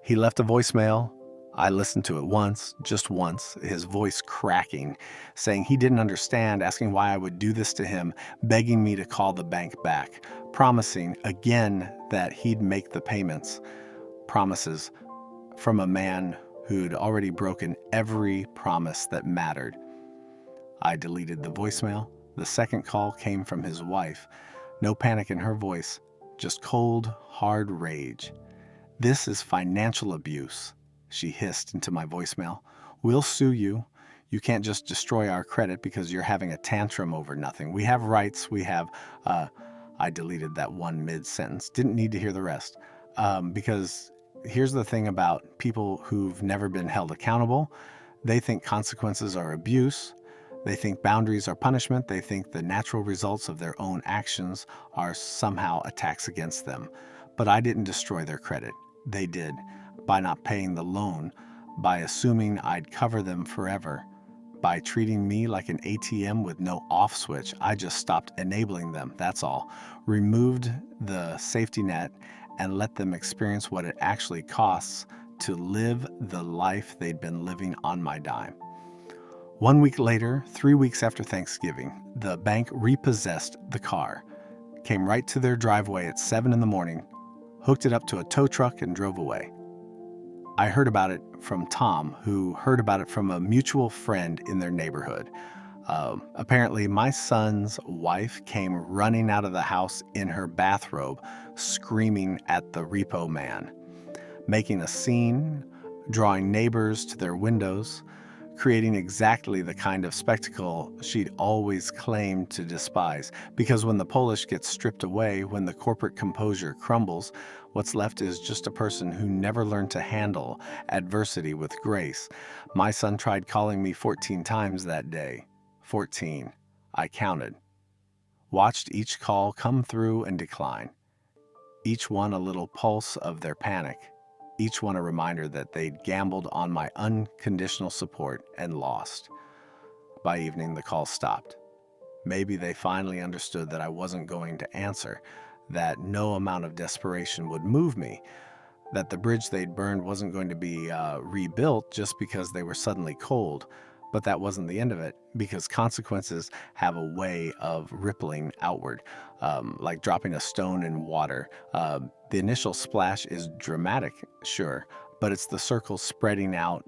He left a voicemail. I listened to it once, just once, his voice cracking, saying he didn't understand, asking why I would do this to him, begging me to call the bank back, promising again that he'd make the payments. Promises from a man who'd already broken every promise that mattered. I deleted the voicemail. The second call came from his wife. No panic in her voice, just cold, hard rage. "This is financial abuse," she hissed into my voicemail. "We'll sue you. You can't just destroy our credit because you're having a tantrum over nothing. We have rights. We have..." I deleted that one mid-sentence. Didn't need to hear the rest. Because here's the thing about people who've never been held accountable. They think consequences are abuse. They think boundaries are punishment. They think the natural results of their own actions are somehow attacks against them. But I didn't destroy their credit. They did, by not paying the loan, by assuming I'd cover them forever, by treating me like an ATM with no off switch. I just stopped enabling them, that's all. Removed the safety net and let them experience what it actually costs to live the life they'd been living on my dime. 1 week later, 3 weeks after Thanksgiving, the bank repossessed the car, came right to their driveway at 7 in the morning, hooked it up to a tow truck and drove away. I heard about it from Tom, who heard about it from a mutual friend in their neighborhood. Apparently, my son's wife came running out of the house in her bathrobe, screaming at the repo man, making a scene, drawing neighbors to their windows, creating exactly the kind of spectacle she'd always claimed to despise. Because when the polish gets stripped away, when the corporate composure crumbles, what's left is just a person who never learned to handle adversity with grace. My son tried calling me 14 times that day. 14. I counted. Watched each call come through and decline. Each one a little pulse of their panic. Each one a reminder that they'd gambled on my unconditional support and lost. By evening, the call stopped. Maybe they finally understood that I wasn't going to answer, that no amount of desperation would move me, that the bridge they'd burned wasn't going to be rebuilt just because they were suddenly cold. But that wasn't the end of it, because consequences have a way of rippling outward, like dropping a stone in water. The initial splash is dramatic, sure, but it's the circle spreading out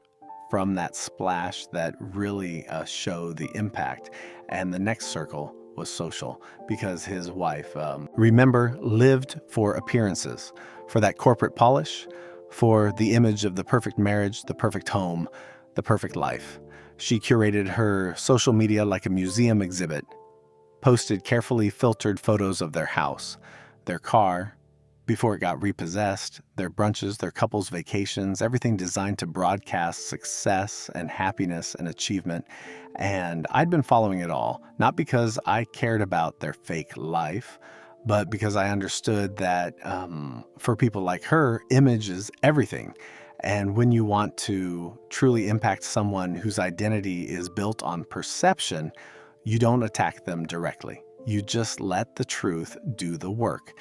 from that splash that really show the impact. And the next circle was social, because his wife, remember, lived for appearances, for that corporate polish, for the image of the perfect marriage, the perfect home, the perfect life. She curated her social media like a museum exhibit, posted carefully filtered photos of their house, their car, before it got repossessed, their brunches, their couples' vacations, everything designed to broadcast success and happiness and achievement. And I'd been following it all, not because I cared about their fake life, but because I understood that for people like her, image is everything. And when you want to truly impact someone whose identity is built on perception, you don't attack them directly. You just let the truth do the work.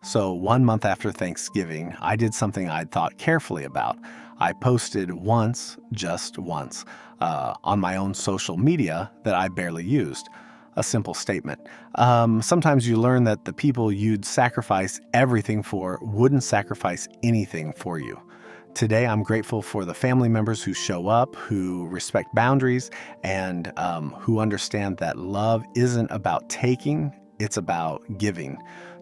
So 1 month after Thanksgiving, I did something I'd thought carefully about. I posted once, just once, on my own social media that I barely used. A simple statement. Sometimes you learn that the people you'd sacrifice everything for wouldn't sacrifice anything for you. Today, I'm grateful for the family members who show up, who respect boundaries, and who understand that love isn't about taking, it's about giving.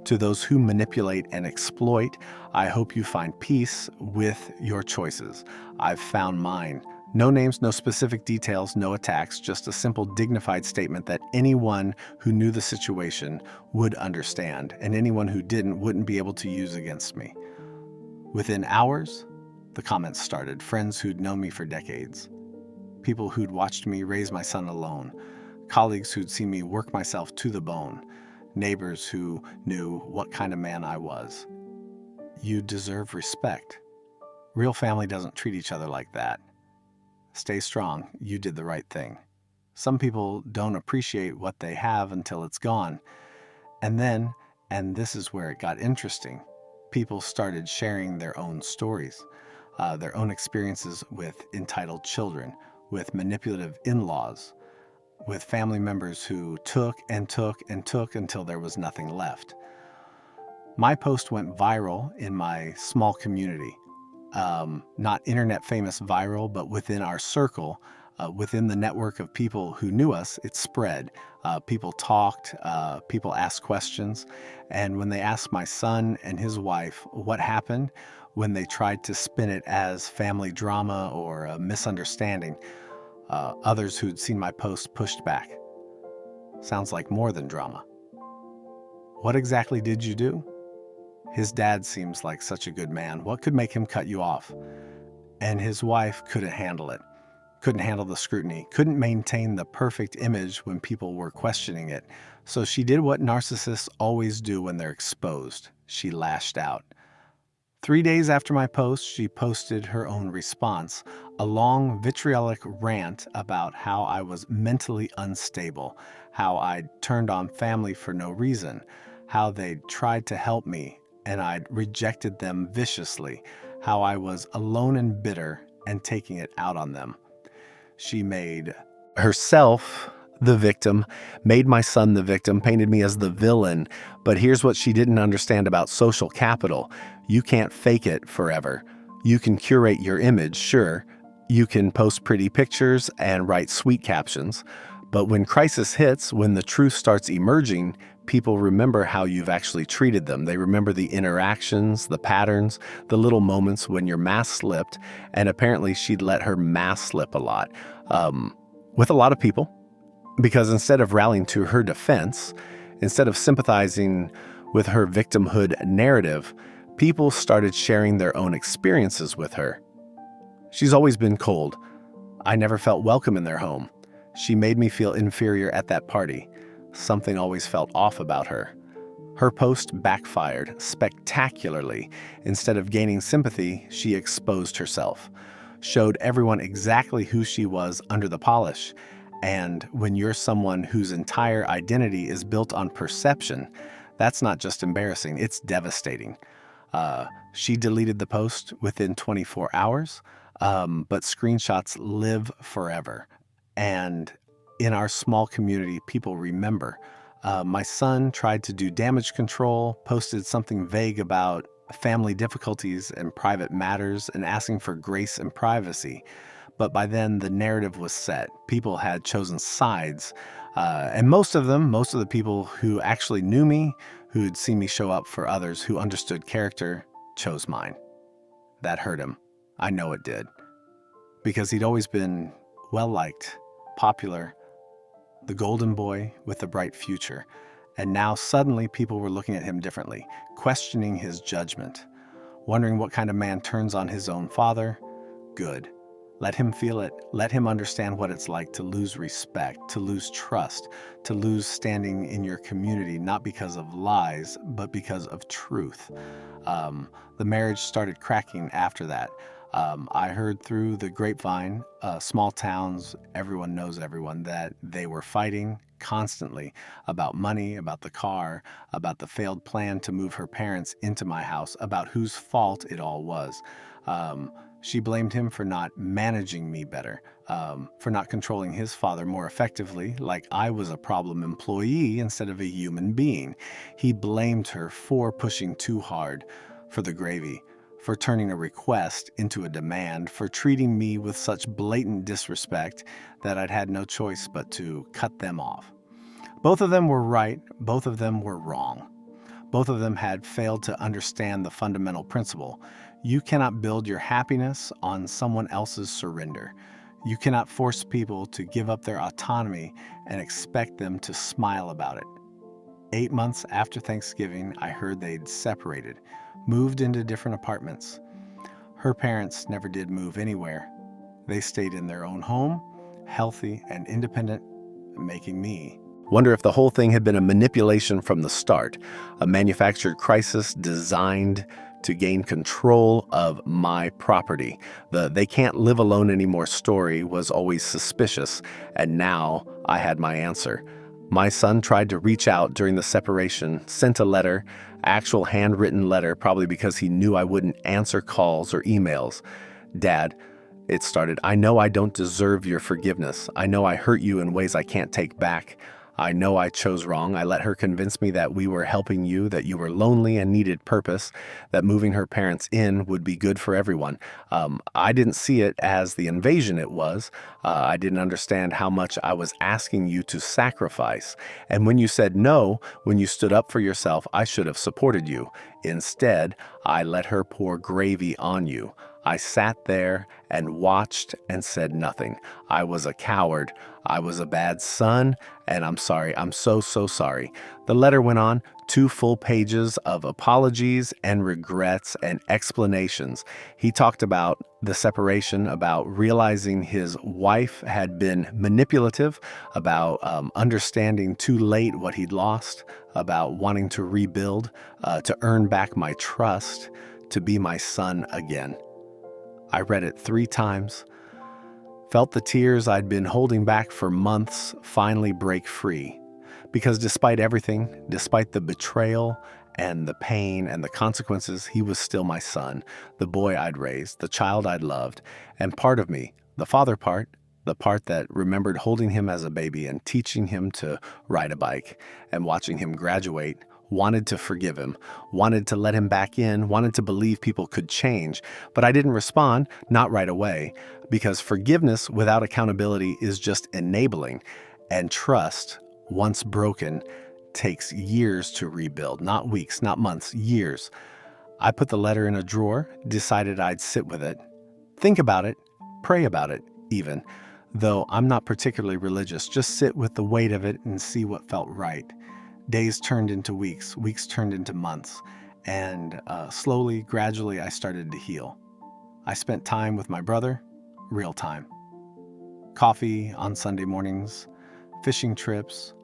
To those who manipulate and exploit, I hope you find peace with your choices. I've found mine. No names, no specific details, no attacks, just a simple, dignified statement that anyone who knew the situation would understand, and anyone who didn't wouldn't be able to use against me. Within hours, the comments started. Friends who'd known me for decades. People who'd watched me raise my son alone. Colleagues who'd seen me work myself to the bone. Neighbors who knew what kind of man I was. You deserve respect. Real family doesn't treat each other like that. Stay strong. You did the right thing. Some people don't appreciate what they have until it's gone. And then, and this is where it got interesting, people started sharing their own stories, their own experiences with entitled children, with manipulative in-laws, with family members who took and took and took until there was nothing left. My post went viral in my small community. Not internet famous viral, but within our circle, within the network of people who knew us, it spread. People talked, people asked questions. And when they asked my son and his wife what happened, when they tried to spin it as family drama or a misunderstanding, others who'd seen my post pushed back. Sounds like more than drama. What exactly did you do? His dad seems like such a good man. What could make him cut you off? And his wife couldn't handle it. Couldn't handle the scrutiny. Couldn't maintain the perfect image when people were questioning it. So she did what narcissists always do when they're exposed. She lashed out. 3 days after my post, she posted her own response, a long vitriolic rant about how I was mentally unstable, how I'd turned on family for no reason, how they'd tried to help me and I'd rejected them viciously, how I was alone and bitter and taking it out on them. She made herself the victim, made my son the victim, painted me as the villain. But here's what she didn't understand about social capital. You can't fake it forever. You can curate your image, sure. You can post pretty pictures and write sweet captions. But when crisis hits, when the truth starts emerging, people remember how you've actually treated them. They remember the interactions, the patterns, the little moments when your mask slipped. And apparently she'd let her mask slip a lot. With a lot of people. Because instead of rallying to her defense, instead of sympathizing with her victimhood narrative, people started sharing their own experiences with her. She's always been cold. I never felt welcome in their home. She made me feel inferior at that party. Something always felt off about her. Her post backfired spectacularly. Instead of gaining sympathy, she exposed herself, showed everyone exactly who she was under the polish. And when you're someone whose entire identity is built on perception, that's not just embarrassing, it's devastating. She deleted the post within 24 hours, but screenshots live forever. And in our small community, people remember. My son tried to do damage control, posted something vague about family difficulties and private matters and asking for grace and privacy. but by then the narrative was set. People had chosen sides. And most of the people who actually knew me, who'd seen me show up for others, who understood character, chose mine. That hurt him. I know it did. Because he'd always been well-liked, popular, the golden boy with a bright future. And now suddenly people were looking at him differently, questioning his judgment, wondering what kind of man turns on his own father. Good. Let him feel it. Let him understand what it's like to lose respect, to lose trust, to lose standing in your community, not because of lies, but because of truth. The marriage started cracking after that. I heard through the grapevine, small towns, everyone knows everyone, that they were fighting constantly about money, about the car, about the failed plan to move her parents into my house, about whose fault it all was. She blamed him for not managing me better, for not controlling his father more effectively, like I was a problem employee instead of a human being. He blamed her for pushing too hard for the gravy, for turning a request into a demand, for treating me with such blatant disrespect that I'd had no choice but to cut them off. Both of them were right, both of them were wrong. Both of them had failed to understand the fundamental principle. You cannot build your happiness on someone else's surrender. You cannot force people to give up their autonomy and expect them to smile about it. 8 months after Thanksgiving, I heard they'd separated, moved into different apartments. Her parents never did move anywhere. They stayed in their own home, healthy and independent, making me wonder if the whole thing had been a manipulation from the start, a manufactured crisis designed to gain control of my property. The "they can't live alone anymore" story was always suspicious, and now I had my answer. My son tried to reach out during the separation, sent a letter, actual handwritten letter, probably because he knew I wouldn't answer calls or emails. "Dad," it started, "I know I don't deserve your forgiveness. I know I hurt you in ways I can't take back. I know I chose wrong. I let her convince me that we were helping you, that you were lonely and needed purpose, that moving her parents in would be good for everyone. I didn't see it as the invasion it was. I didn't understand how much I was asking you to sacrifice. And when you said no, when you stood up for yourself, I should have supported you. Instead, I let her pour gravy on you. I sat there and watched and said nothing. I was a coward. I was a bad son, and I'm sorry. I'm so sorry." The letter went on, 2 full pages of apologies and regrets and explanations. He talked about the separation, about realizing his wife had been manipulative, about understanding too late what he'd lost, about wanting to rebuild, to earn back my trust, to be my son again. I read it 3 times, felt the tears I'd been holding back for months finally break free. Because despite everything, despite the betrayal and the pain and the consequences, he was still my son, the boy I'd raised, the child I'd loved, and part of me, the father part, the part that remembered holding him as a baby and teaching him to ride a bike and watching him graduate, wanted to forgive him, wanted to let him back in, wanted to believe people could change. But I didn't respond, not right away, because forgiveness without accountability is just enabling. And trust, once broken, takes years to rebuild, not weeks, not months, years. I put the letter in a drawer, decided I'd sit with it, think about it, pray about it even. Though I'm not particularly religious, just sit with the weight of it and see what felt right. Days turned into weeks, weeks turned into months, and slowly, gradually, I started to heal. I spent time with my brother, real time. Coffee on Sunday mornings, fishing trips,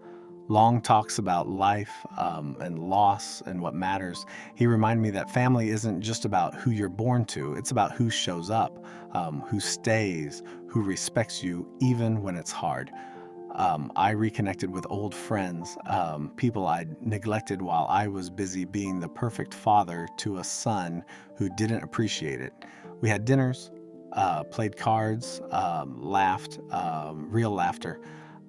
long talks about life and loss and what matters. He reminded me that family isn't just about who you're born to, it's about who shows up, who stays, who respects you even when it's hard. I reconnected with old friends, people I'd neglected while I was busy being the perfect father to a son who didn't appreciate it. We had dinners, played cards, laughed, real laughter.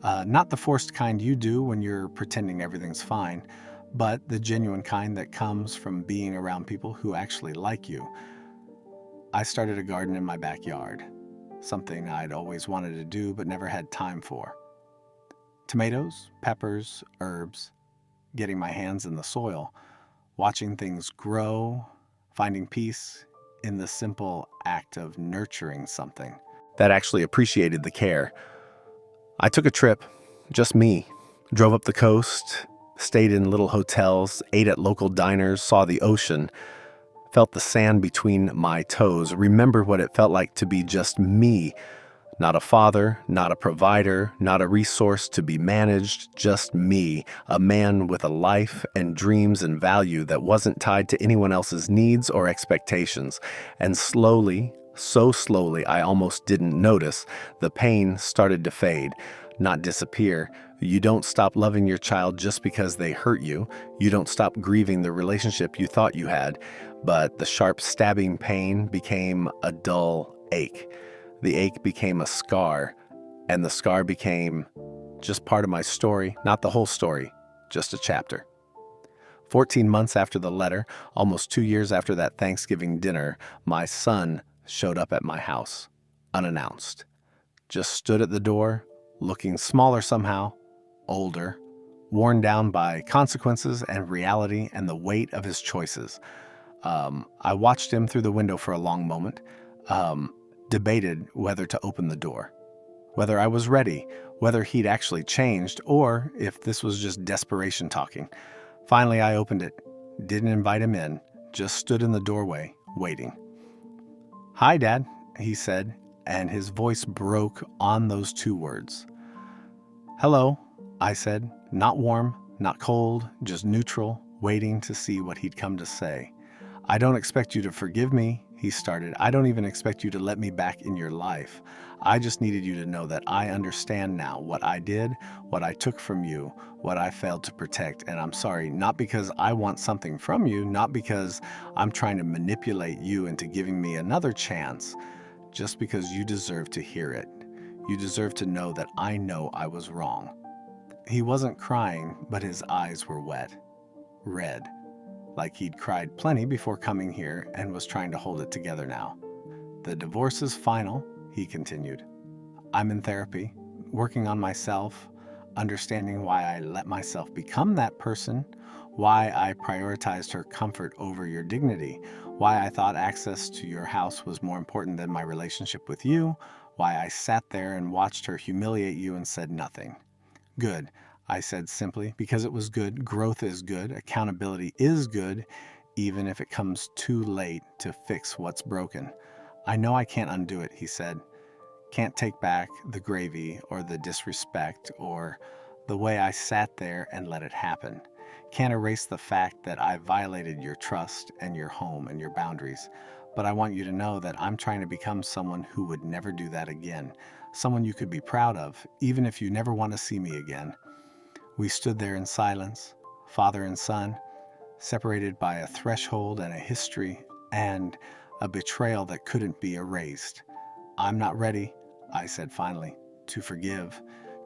Not the forced kind you do when you're pretending everything's fine, but the genuine kind that comes from being around people who actually like you. I started a garden in my backyard. something I'd always wanted to do but never had time for. Tomatoes, peppers, herbs, getting my hands in the soil, watching things grow, finding peace in the simple act of nurturing something that actually appreciated the care. I took a trip, just me, drove up the coast, stayed in little hotels, ate at local diners, saw the ocean, felt the sand between my toes, remembered what it felt like to be just me. Not a father, not a provider, not a resource to be managed, just me, a man with a life and dreams and value that wasn't tied to anyone else's needs or expectations. And slowly, so slowly, I almost didn't notice, the pain started to fade, not disappear. You don't stop loving your child just because they hurt you. You don't stop grieving the relationship you thought you had. But the sharp stabbing pain became a dull ache. The ache became a scar, and the scar became just part of my story, not the whole story, just a chapter. 14 months after the letter, almost 2 years after that Thanksgiving dinner, my son showed up at my house, unannounced. Just stood at the door, looking smaller somehow, older, worn down by consequences and reality and the weight of his choices. I watched him through the window for a long moment, debated whether to open the door, whether I was ready, whether he'd actually changed, or if this was just desperation talking. Finally, I opened it, didn't invite him in, just stood in the doorway, waiting. "Hi, Dad," he said, and his voice broke on those two words. "Hello," I said, not warm, not cold, just neutral, waiting to see what he'd come to say. "I don't expect you to forgive me," he started. "I don't even expect you to let me back in your life. I just needed you to know that I understand now what I did, what I took from you, what I failed to protect, and I'm sorry, not because I want something from you, not because I'm trying to manipulate you into giving me another chance, just because you deserve to hear it. You deserve to know that I know I was wrong." He wasn't crying, but his eyes were wet, red, like he'd cried plenty before coming here and was trying to hold it together now. "The divorce is final," he continued. "I'm in therapy, working on myself, understanding why I let myself become that person, why I prioritized her comfort over your dignity, why I thought access to your house was more important than my relationship with you, why I sat there and watched her humiliate you and said nothing. Good," I said simply, because it was good. Growth is good. Accountability is good, even if it comes too late to fix what's broken. "I know I can't undo it," he said. "Can't take back the gravy or the disrespect or the way I sat there and let it happen. Can't erase the fact that I violated your trust and your home and your boundaries. But I want you to know that I'm trying to become someone who would never do that again. Someone you could be proud of, even if you never want to see me again." We stood there in silence, father and son, separated by a threshold and a history and a betrayal that couldn't be erased. "I'm not ready," I said finally, "to forgive,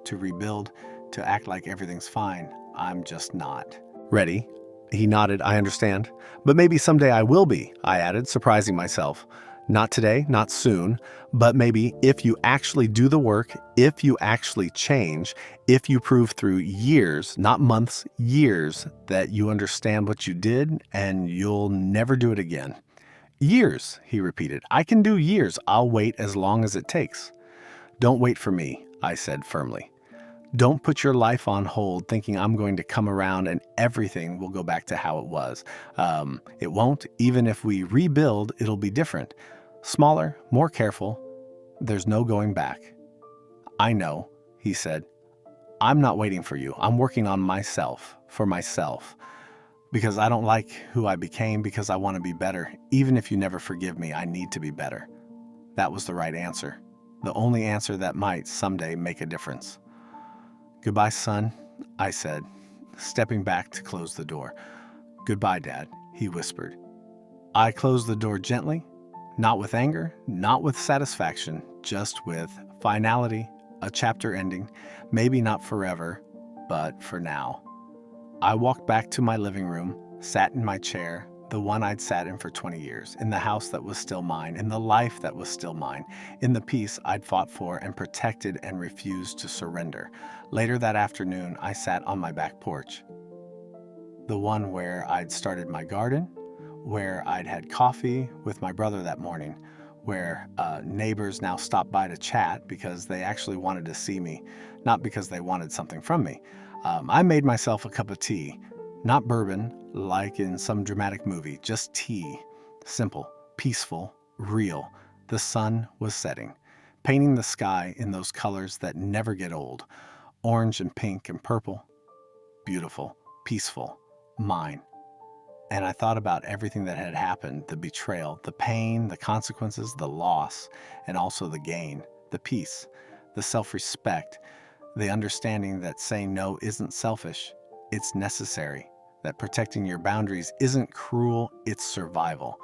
to rebuild, to act like everything's fine. I'm just not." "Ready?" He nodded. "I understand. But maybe someday I will be," I added, surprising myself. "Not today, not soon, but maybe if you actually do the work, if you actually change, if you prove through years, not months, years, that you understand what you did and you'll never do it again." "Years," he repeated. "I can do years. I'll wait as long as it takes." "Don't wait for me," I said firmly. "Don't put your life on hold thinking I'm going to come around and everything will go back to how it was. It won't. Even if we rebuild, it'll be different. Smaller, more careful. There's no going back." "I know," he said. "I'm not waiting for you. I'm working on myself, for myself. Because I don't like who I became, because I want to be better. Even if you never forgive me, I need to be better." That was the right answer. The only answer that might someday make a difference. "Goodbye, son," I said, stepping back to close the door. "Goodbye, Dad," he whispered. I closed the door gently, not with anger, not with satisfaction, just with finality, a chapter ending, maybe not forever, but for now. I walked back to my living room, sat in my chair, the one I'd sat in for 20 years, in the house that was still mine, in the life that was still mine, in the peace I'd fought for and protected and refused to surrender. Later that afternoon, I sat on my back porch, the one where I'd started my garden, where I'd had coffee with my brother that morning, where neighbors now stop by to chat because they actually wanted to see me, not because they wanted something from me. I made myself a cup of tea, not bourbon like in some dramatic movie, just tea. Simple, peaceful, real. The sun was setting, painting the sky in those colors that never get old, orange and pink and purple. Beautiful, peaceful, mine. And I thought about everything that had happened, the betrayal, the pain, the consequences, the loss, and also the gain, the peace, the self-respect, the understanding that saying no isn't selfish, it's necessary, that protecting your boundaries isn't cruel, it's survival,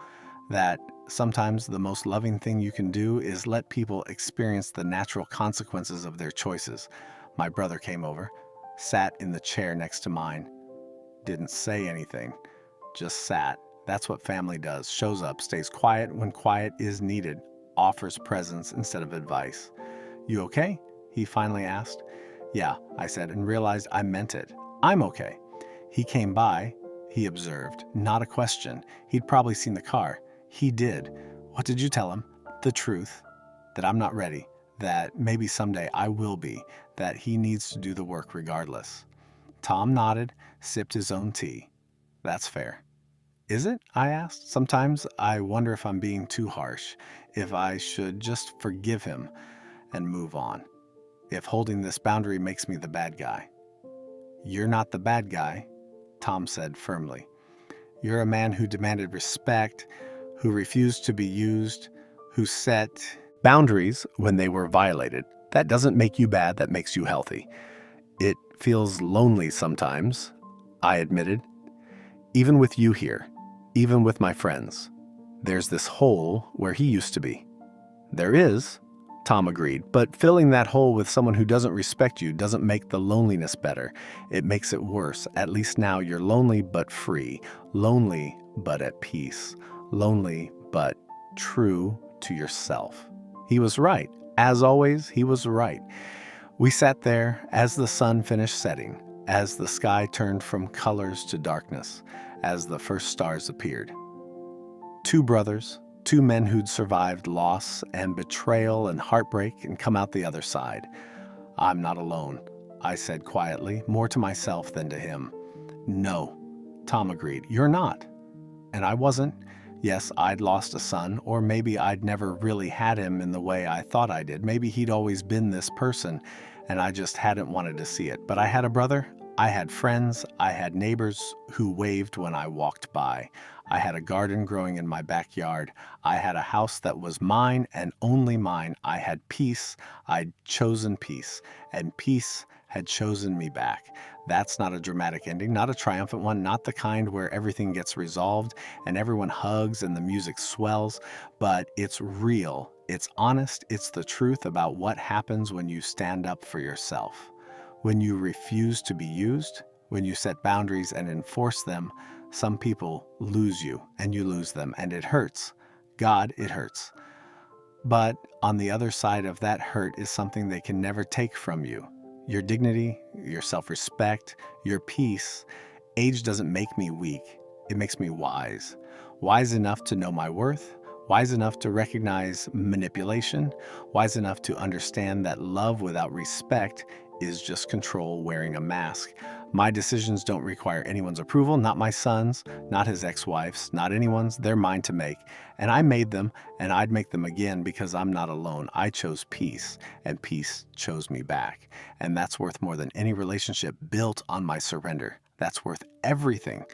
that sometimes the most loving thing you can do is let people experience the natural consequences of their choices. My brother came over, sat in the chair next to mine, didn't say anything, just sat. That's what family does. Shows up, stays quiet when quiet is needed, offers presence instead of advice. "You okay?" he finally asked. "Yeah," I said, and realized I meant it. "I'm okay." He came by, he observed, not a question. He'd probably seen the car. He did. "What did you tell him?" "The truth. That I'm not ready. That maybe someday I will be. That he needs to do the work regardless." Tom nodded, sipped his own tea. "That's fair." "Is it?" I asked. Sometimes I wonder if I'm being too harsh, if I should just forgive him and move on, if holding this boundary makes me the bad guy. "You're not the bad guy," Tom said firmly. "You're a man who demanded respect, who refused to be used, who set boundaries when they were violated. That doesn't make you bad, that makes you healthy." "It feels lonely sometimes," I admitted. "Even with you here, even with my friends. There's this hole where he used to be." "There is," Tom agreed, "but filling that hole with someone who doesn't respect you doesn't make the loneliness better. It makes it worse. At least now you're lonely but free, lonely but at peace, lonely but true to yourself." He was right. As always, he was right. We sat there as the sun finished setting, as the sky turned from colors to darkness, as the first stars appeared. Two brothers, two men who'd survived loss and betrayal and heartbreak and come out the other side. "I'm not alone," I said quietly, more to myself than to him. "No," Tom agreed. "You're not." And I wasn't. Yes, I'd lost a son, or maybe I'd never really had him in the way I thought I did. Maybe he'd always been this person, and I just hadn't wanted to see it. But I had a brother, I had friends, I had neighbors who waved when I walked by. I had a garden growing in my backyard. I had a house that was mine and only mine. I had peace. I'd chosen peace, and peace had chosen me back. That's not a dramatic ending, not a triumphant one, not the kind where everything gets resolved and everyone hugs and the music swells, but it's real, it's honest, it's the truth about what happens when you stand up for yourself. When you refuse to be used, when you set boundaries and enforce them, some people lose you and you lose them, and it hurts. God, it hurts. But on the other side of that hurt is something they can never take from you. Your dignity, your self-respect, your peace. Age doesn't make me weak. It makes me wise. Wise enough to know my worth, wise enough to recognize manipulation, wise enough to understand that love without respect is just control wearing a mask. My decisions don't require anyone's approval, not my son's, not his ex-wife's, not anyone's. They're mine to make. And I made them, and I'd make them again because I'm not alone. I chose peace, and peace chose me back. And that's worth more than any relationship built on my surrender. That's worth everything.